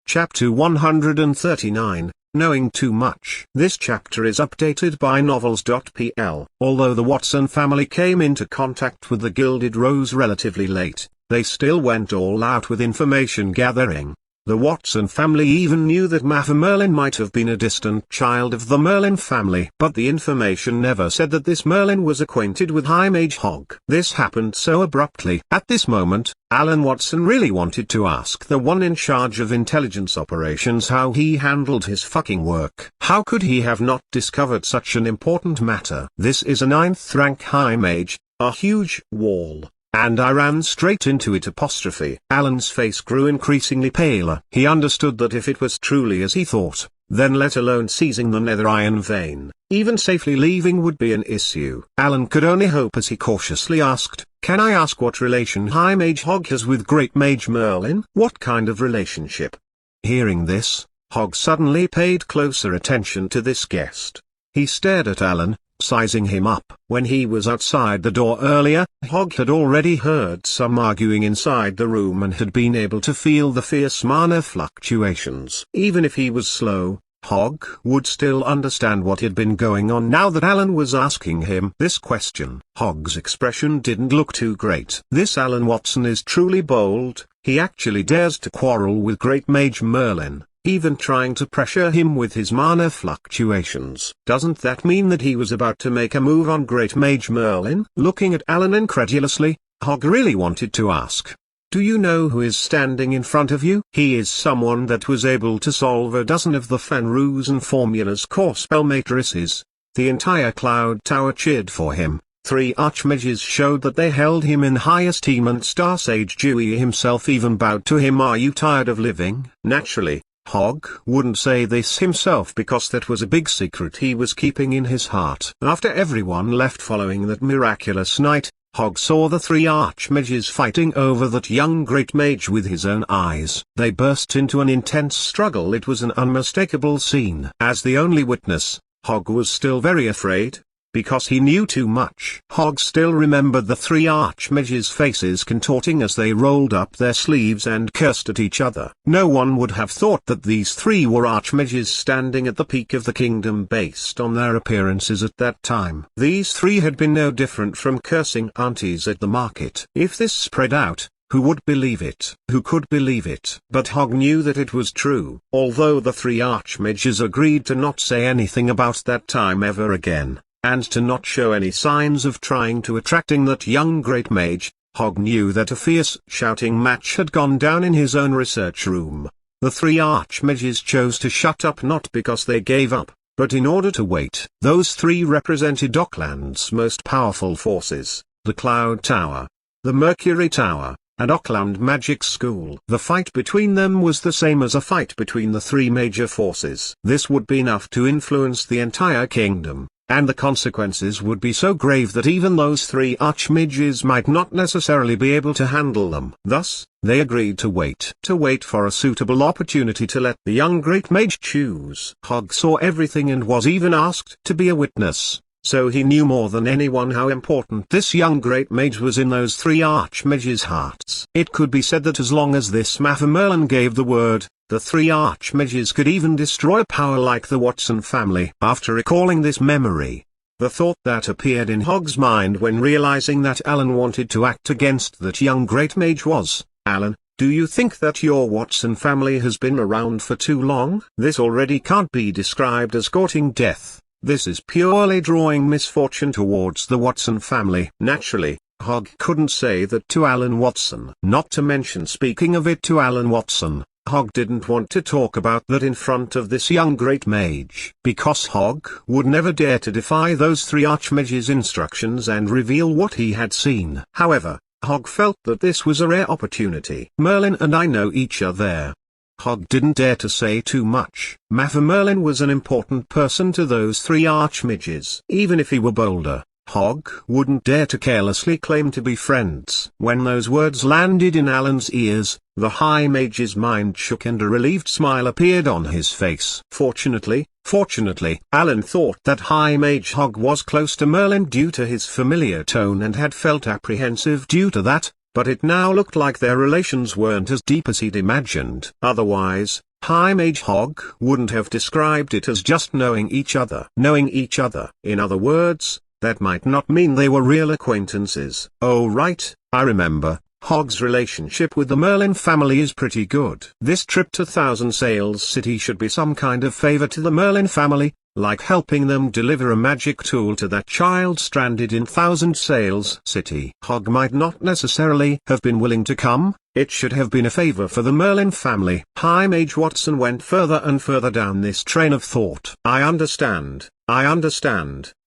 Chapter 139, Knowing Too Much. This chapter is updated by Novels.pl. Although the Watson family came into contact with the Gilded Rose relatively late, they still went all out with information gathering. The Watson family even knew that Mafia Merlin might have been a distant child of the Merlin family. But the information never said that this Merlin was acquainted with High Mage Hogg. This happened so abruptly. At this moment, Alan Watson really wanted to ask the one in charge of intelligence operations how he handled his fucking work. How could he have not discovered such an important matter? This is a 9th rank High Mage, a huge wall. And I ran straight into it apostrophe. Alan's face grew increasingly paler. He understood that if it was truly as he thought, then let alone seizing the nether iron vein, even safely leaving would be an issue. Alan could only hope as he cautiously asked, can I ask what relation High Mage Hogg has with Great Mage Merlin? What kind of relationship? Hearing this, Hogg suddenly paid closer attention to this guest. He stared at Alan, sizing him up. When he was outside the door earlier, Hogg had already heard some arguing inside the room and had been able to feel the fierce mana fluctuations. Even if he was slow, Hogg would still understand what had been going on now that Alan was asking him this question. Hogg's expression didn't look too great. This Alan Watson is truly bold. He actually dares to quarrel with Great Mage Merlin. even trying to pressure him with his mana fluctuations. Doesn't that mean that he was about to make a move on Great Mage Merlin? Looking at Alan incredulously, Hogg really wanted to ask, "Do you know who is standing in front of you?" He is someone that was able to solve a dozen of the Fenrisian Formula's core spell matrices. The entire Cloud Tower cheered for him. 3 archmages showed that they held him in high esteem, and Star Sage Dewey himself even bowed to him. "Are you tired of living?" Naturally, Hogg wouldn't say this himself because that was a big secret he was keeping in his heart. After everyone left following that miraculous night, Hogg saw the 3 archmages fighting over that young great mage with his own eyes. They burst into an intense struggle. It was an unmistakable scene. As the only witness, Hogg was still very afraid, because he knew too much. Hogg still remembered the 3 archmages' faces contorting as they rolled up their sleeves and cursed at each other. No one would have thought that these 3 were archmages standing at the peak of the kingdom based on their appearances at that time. These 3 had been no different from cursing aunties at the market. If this spread out, who would believe it? Who could believe it? But Hogg knew that it was true. Although the 3 archmages agreed to not say anything about that time ever again, and to not show any signs of trying to attracting that young great mage, Hogg knew that a fierce shouting match had gone down in his own research room. The 3 archmages chose to shut up not because they gave up, but in order to wait. Those 3 represented Auckland's most powerful forces, the Cloud Tower, the Mercury Tower, and Auckland Magic School. The fight between them was the same as a fight between the 3 major forces. This would be enough to influence the entire kingdom, and the consequences would be so grave that even those 3 archmages might not necessarily be able to handle them. Thus, they agreed to wait for a suitable opportunity to let the young great mage choose. Hogg saw everything and was even asked to be a witness, so he knew more than anyone how important this young great mage was in those 3 archmages' hearts. It could be said that as long as this Merlin gave the word, the 3 archmages could even destroy power like the Watson family. After recalling this memory, the thought that appeared in Hogg's mind when realizing that Alan wanted to act against that young great mage was, "Alan, do you think that your Watson family has been around for too long?" This already can't be described as courting death. This is purely drawing misfortune towards the Watson family. Naturally, Hogg couldn't say that to Alan Watson. Not to mention speaking of it to Alan Watson, Hogg didn't want to talk about that in front of this young great mage, because Hogg would never dare to defy those 3 archmages' instructions and reveal what he had seen. However, Hogg felt that this was a rare opportunity. "Merlin and I know each other." Hogg didn't dare to say too much. Merlin was an important person to those 3 archmages. Even if he were bolder, Hogg wouldn't dare to carelessly claim to be friends. When those words landed in Alan's ears, the High Mage's mind shook and a relieved smile appeared on his face. Fortunately, Alan thought that High Mage Hogg was close to Merlin due to his familiar tone and had felt apprehensive due to that, but it now looked like their relations weren't as deep as he'd imagined. Otherwise, High Mage Hogg wouldn't have described it as just knowing each other. In other words, that might not mean they were real acquaintances. "Oh right, I remember. Hogg's relationship with the Merlin family is pretty good. This trip to Thousand Sails City should be some kind of favor to the Merlin family, like helping them deliver a magic tool to that child stranded in Thousand Sails City." Hogg might not necessarily have been willing to come. It should have been a favor for the Merlin family. High Mage Watson went further and further down this train of thought. I understand.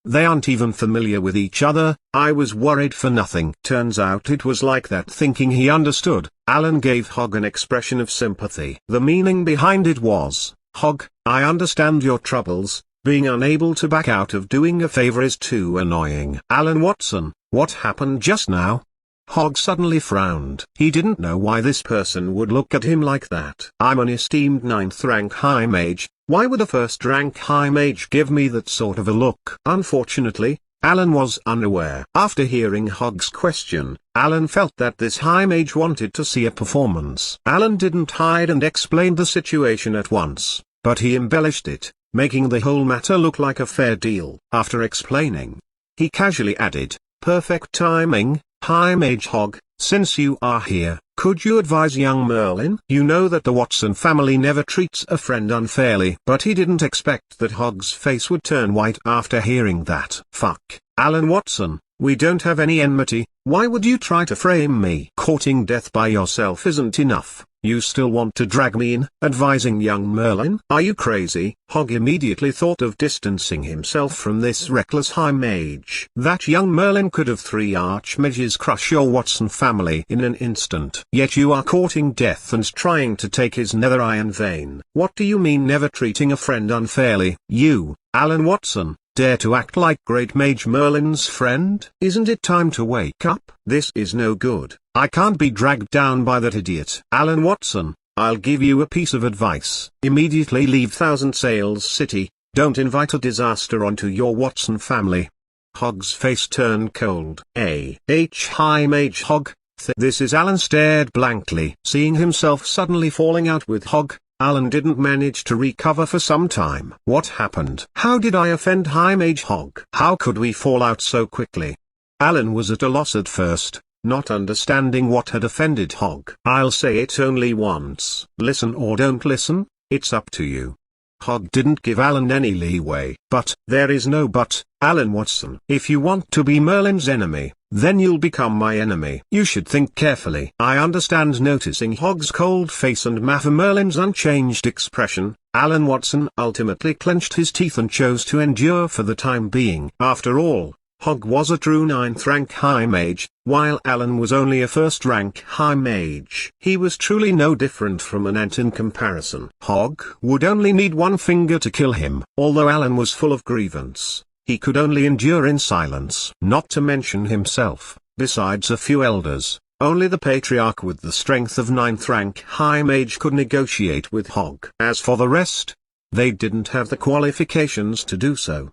They aren't even familiar with each other. I was worried for nothing." Turns out it was like that. Thinking he understood, Alan gave Hogg an expression of sympathy. The meaning behind it was, "Hogg, I understand your troubles. Being unable to back out of doing a favor is too annoying." "Alan Watson, what happened just now?" Hogg suddenly frowned. He didn't know why this person would look at him like that. "I'm an esteemed 9th rank High Mage. Why would a 1st rank High Mage give me that sort of a look?" Unfortunately, Alan was unaware. After hearing Hogg's question, Alan felt that this High Mage wanted to see a performance. Alan didn't hide and explained the situation at once, but he embellished it, making the whole matter look like a fair deal. After explaining, he casually added, "Perfect timing, High Mage Hogg. Since you are here, could you advise young Merlin? You know that the Watson family never treats a friend unfairly. But he didn't expect that Hog's face would turn white after hearing that. Fuck, Alan Watson, we don't have any enmity. Why would you try to frame me? Courting death by yourself isn't enough. You still want to drag me in, advising young Merlin? Are you crazy? Hog immediately thought of distancing himself from this reckless high mage. That young Merlin could have 3 archmages crush your Watson family in an instant. Yet you are courting death and trying to take his nether iron vein. What do you mean never treating a friend unfairly? You, Alan Watson, dare to act like Great Mage Merlin's friend? Isn't it time to wake up? This is no good. I can't be dragged down by that idiot. Alan Watson, I'll give you a piece of advice. Immediately leave Thousand Sails City. Don't invite a disaster onto your Watson family. Hog's face turned cold. High Mage Hog. This is Alan stared blankly. Seeing himself suddenly falling out with Hog, Alan didn't manage to recover for some time. What happened? How did I offend High Mage Hog? How could we fall out so quickly? Alan was at a loss at first, not understanding what had offended Hog. I'll say it only once. Listen or don't listen, it's up to you. Hog didn't give Alan any leeway. But, there is no but, Alan Watson. If you want to be Merlin's enemy, then you'll become my enemy. You should think carefully. I understand. Noticing Hog's cold face and Mather Merlin's unchanged expression, Alan Watson ultimately clenched his teeth and chose to endure for the time being. After all, Hog was a true 9th rank High Mage, while Alan was only a 1st rank High Mage. He was truly no different from an ant in comparison. Hog would only need one finger to kill him. Although Alan was full of grievance, he could only endure in silence. Not to mention himself, besides a few elders, only the Patriarch with the strength of 9th rank High Mage could negotiate with Hog. As for the rest, they didn't have the qualifications to do so.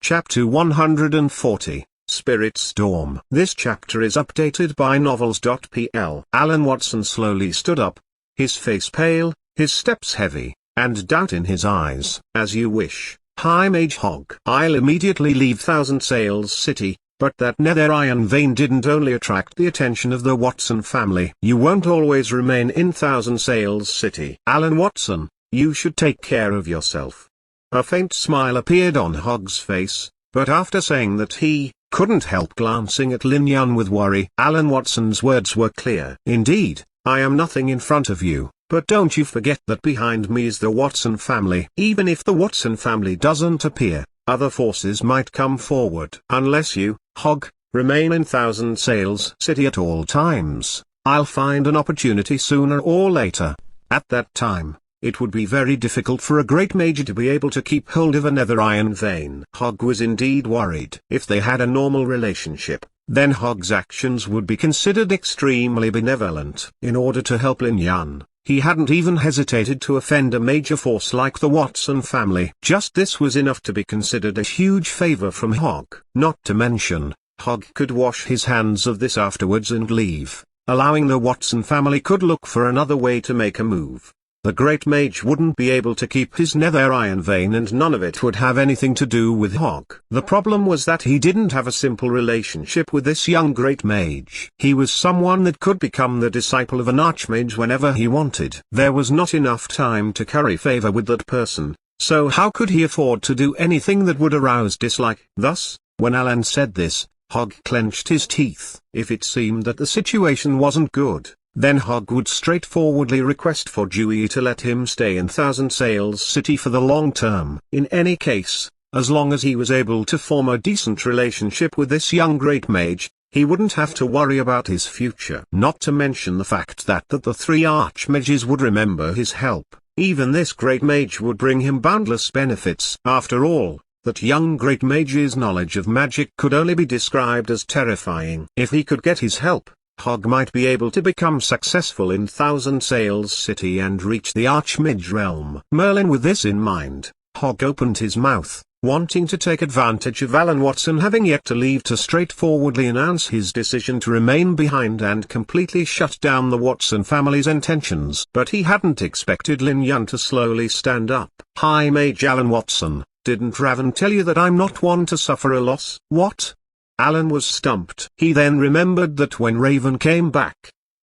Chapter 140, Spirit Storm. This chapter is updated by Novels.pl. Alan Watson slowly stood up, his face pale, his steps heavy, and doubt in his eyes. As you wish, High Mage Hog. I'll immediately leave Thousand Sails City, but that nether iron vein didn't only attract the attention of the Watson family. You won't always remain in Thousand Sails City. Alan Watson, you should take care of yourself. A faint smile appeared on Hog's face, but after saying that he couldn't help glancing at Lin Yun with worry. Alan Watson's words were clear. Indeed, I am nothing in front of you, but don't you forget that behind me is the Watson family. Even if the Watson family doesn't appear, other forces might come forward. Unless you, Hog, remain in Thousand Sails City at all times, I'll find an opportunity sooner or later. At that time, it would be very difficult for a great mage to be able to keep hold of a nether iron vein. Hog was indeed worried. If they had a normal relationship, then Hog's actions would be considered extremely benevolent. In order to help Lin Yun, he hadn't even hesitated to offend a major force like the Watson family. Just this was enough to be considered a huge favor from Hog. Not to mention, Hog could wash his hands of this afterwards and leave, allowing the Watson family could look for another way to make a move. The Great Mage wouldn't be able to keep his nether iron vein and none of it would have anything to do with Hog. The problem was that he didn't have a simple relationship with this young Great Mage. He was someone that could become the disciple of an Archmage whenever he wanted. There was not enough time to curry favor with that person, so how could he afford to do anything that would arouse dislike? Thus, when Alan said this, Hog clenched his teeth. If it seemed that the situation wasn't good, then Hog would straightforwardly request for Dewey to let him stay in Thousand Sails City for the long term. In any case, as long as he was able to form a decent relationship with this young Great Mage, he wouldn't have to worry about his future. Not to mention the fact that the 3 Archmages would remember his help. Even this Great Mage would bring him boundless benefits. After all, that young Great Mage's knowledge of magic could only be described as terrifying. If he could get his help, Hog might be able to become successful in Thousand Sails City and reach the Archmage realm. Merlin. With this in mind, Hog opened his mouth, wanting to take advantage of Alan Watson having yet to leave to straightforwardly announce his decision to remain behind and completely shut down the Watson family's intentions. But he hadn't expected Lin Yun to slowly stand up. High Mage Alan Watson, didn't Raven tell you that I'm not one to suffer a loss? What? Alan was stumped. He then remembered that when Raven came back,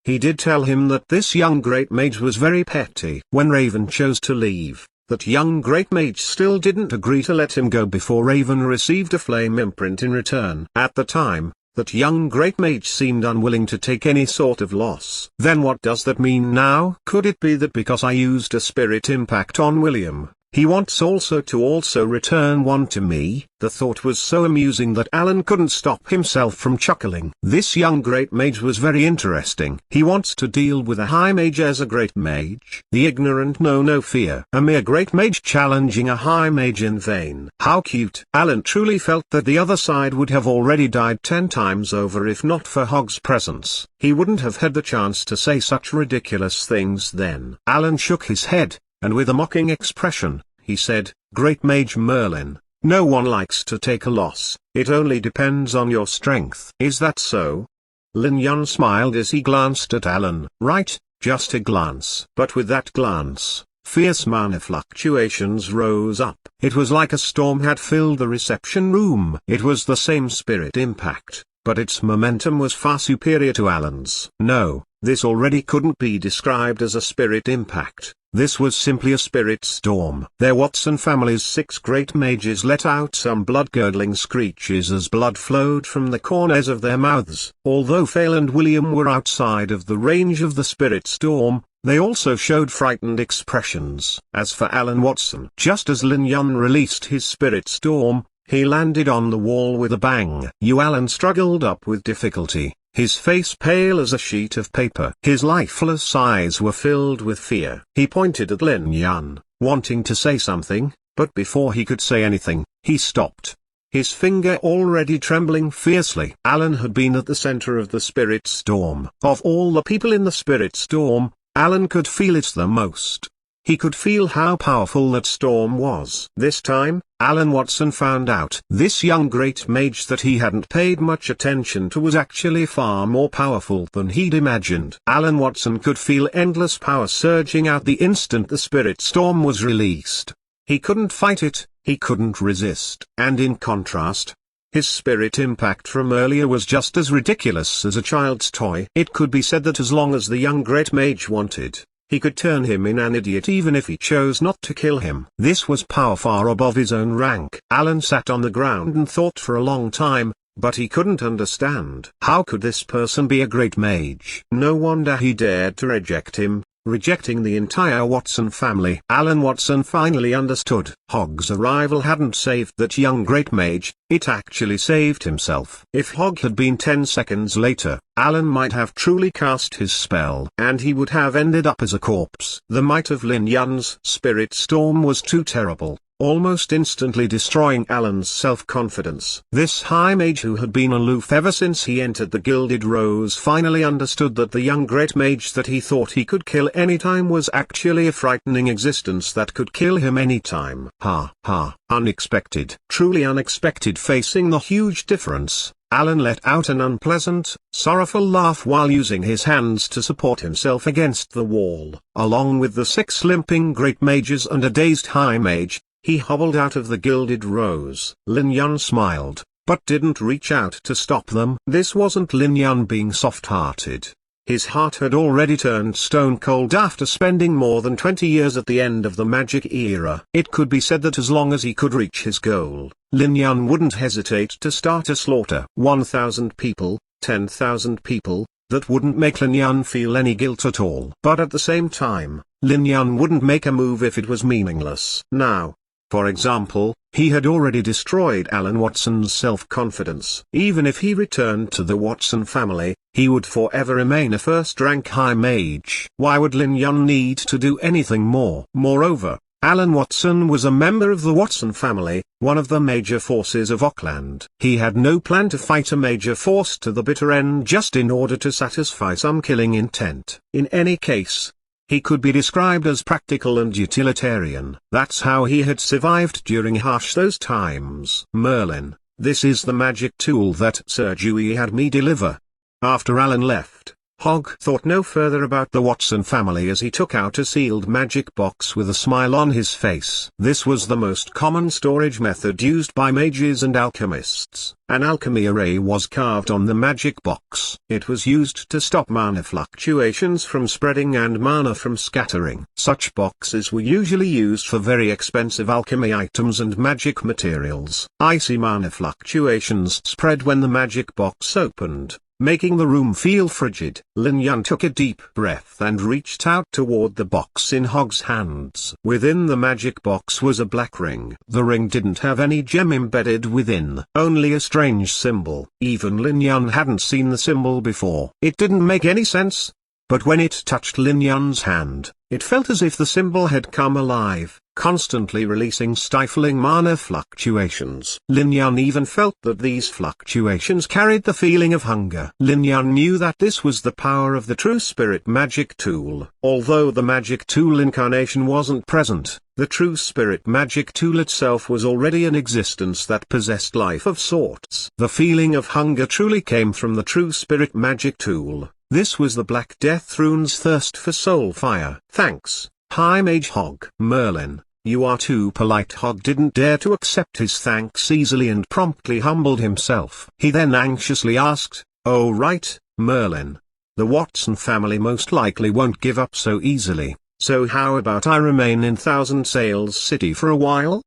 he did tell him that this young great mage was very petty. When Raven chose to leave, that young great mage still didn't agree to let him go before Raven received a flame imprint in return. At the time, that young great mage seemed unwilling to take any sort of loss. Then what does that mean now? Could it be that because I used a spirit impact on William, he wants also to return one to me? The thought was so amusing that Alan couldn't stop himself from chuckling. This young great mage was very interesting. He wants to deal with a high mage as a great mage. The ignorant know no fear. A mere great mage challenging a high mage in vain. How cute. Alan truly felt that the other side would have already died 10 times over if not for Hogg's presence. He wouldn't have had the chance to say such ridiculous things then. Alan shook his head, and with a mocking expression, he said, "Great Mage Merlin, no one likes to take a loss, it only depends on your strength." "Is that so?" Lin Yun smiled as he glanced at Alan. "Right, just a glance." But with that glance, fierce mana fluctuations rose up. It was like a storm had filled the reception room. It was the same spirit impact, but its momentum was far superior to Alan's. No, this already couldn't be described as a spirit impact. This was simply a spirit storm. Their Watson family's 6 great mages let out some blood-curdling screeches as blood flowed from the corners of their mouths. Although Fail and William were outside of the range of the spirit storm, they also showed frightened expressions. As for Alan Watson, just as Lin Yun released his spirit storm, he landed on the wall with a bang. Alan struggled up with difficulty, his face pale as a sheet of paper. His lifeless eyes were filled with fear. He pointed at Lin Yun, wanting to say something, but before he could say anything, he stopped, his finger already trembling fiercely. Alan had been at the center of the spirit storm. Of all the people in the spirit storm, Alan could feel it the most. He could feel how powerful that storm was. This time, Alan Watson found out this young great mage that he hadn't paid much attention to was actually far more powerful than he'd imagined. Alan Watson could feel endless power surging out the instant the spirit storm was released. He couldn't fight it, he couldn't resist. And in contrast, his spirit impact from earlier was just as ridiculous as a child's toy. It could be said that as long as the young great mage wanted, he could turn him in an idiot even if he chose not to kill him. This was power far above his own rank. Alan sat on the ground and thought for a long time, but he couldn't understand. How could this person be a great mage? No wonder he dared to reject him, rejecting the entire Watson family. Alan Watson finally understood. Hogg's arrival hadn't saved that young great mage, it actually saved himself. If Hogg had been 10 seconds later, Alan might have truly cast his spell, and he would have ended up as a corpse. The might of Lin Yun's spirit storm was too terrible, almost instantly destroying Alan's self-confidence. This high mage who had been aloof ever since he entered the Gilded Rose finally understood that the young great mage that he thought he could kill anytime was actually a frightening existence that could kill him anytime. Ha ha, unexpected. Truly unexpected. Facing the huge difference, Alan let out an unpleasant, sorrowful laugh while using his hands to support himself against the wall. Along with the 6 limping great mages and a dazed high mage, he hobbled out of the Gilded Rose. Lin Yun smiled, but didn't reach out to stop them. This wasn't Lin Yun being soft-hearted. His heart had already turned stone cold after spending more than 20 years at the end of the magic era. It could be said that as long as he could reach his goal, Lin Yun wouldn't hesitate to start a slaughter. 1,000 people, 10,000 people, that wouldn't make Lin Yun feel any guilt at all. But at the same time, Lin Yun wouldn't make a move if it was meaningless. Now, for example, he had already destroyed Alan Watson's self-confidence. Even if he returned to the Watson family, he would forever remain a first-rank high mage. Why would Lin Yun need to do anything more? Moreover, Alan Watson was a member of the Watson family, one of the major forces of Auckland. He had no plan to fight a major force to the bitter end just in order to satisfy some killing intent. In any case, he could be described as practical and utilitarian. That's how he had survived during those times. Merlin, this is the magic tool that Sir Dewey had me deliver. After Alan left, Hogg thought no further about the Watson family as he took out a sealed magic box with a smile on his face. This was the most common storage method used by mages and alchemists. An alchemy array was carved on the magic box. It was used to stop mana fluctuations from spreading and mana from scattering. Such boxes were usually used for very expensive alchemy items and magic materials. Icy mana fluctuations spread when the magic box opened, making the room feel frigid. Lin Yun took a deep breath and reached out toward the box in Hogg's hands. Within the magic box was a black ring. The ring didn't have any gem embedded within, only a strange symbol. Even Lin Yun hadn't seen the symbol before. It didn't make any sense. But when it touched Lin Yun's hand, it felt as if the symbol had come alive, constantly releasing stifling mana fluctuations. Lin Yun even felt that these fluctuations carried the feeling of hunger. Lin Yun knew that this was the power of the True Spirit magic tool. Although the magic tool incarnation wasn't present, the True Spirit magic tool itself was already in existence that possessed life of sorts. The feeling of hunger truly came from the True Spirit magic tool. This was the Black Death Rune's thirst for soul fire. Thanks, High Mage Hogg. Merlin, you are too polite. Hogg didn't dare to accept his thanks easily and promptly humbled himself. He then anxiously asked, "Oh right, Merlin. The Watson family most likely won't give up so easily, so how about I remain in Thousand Sails City for a while?"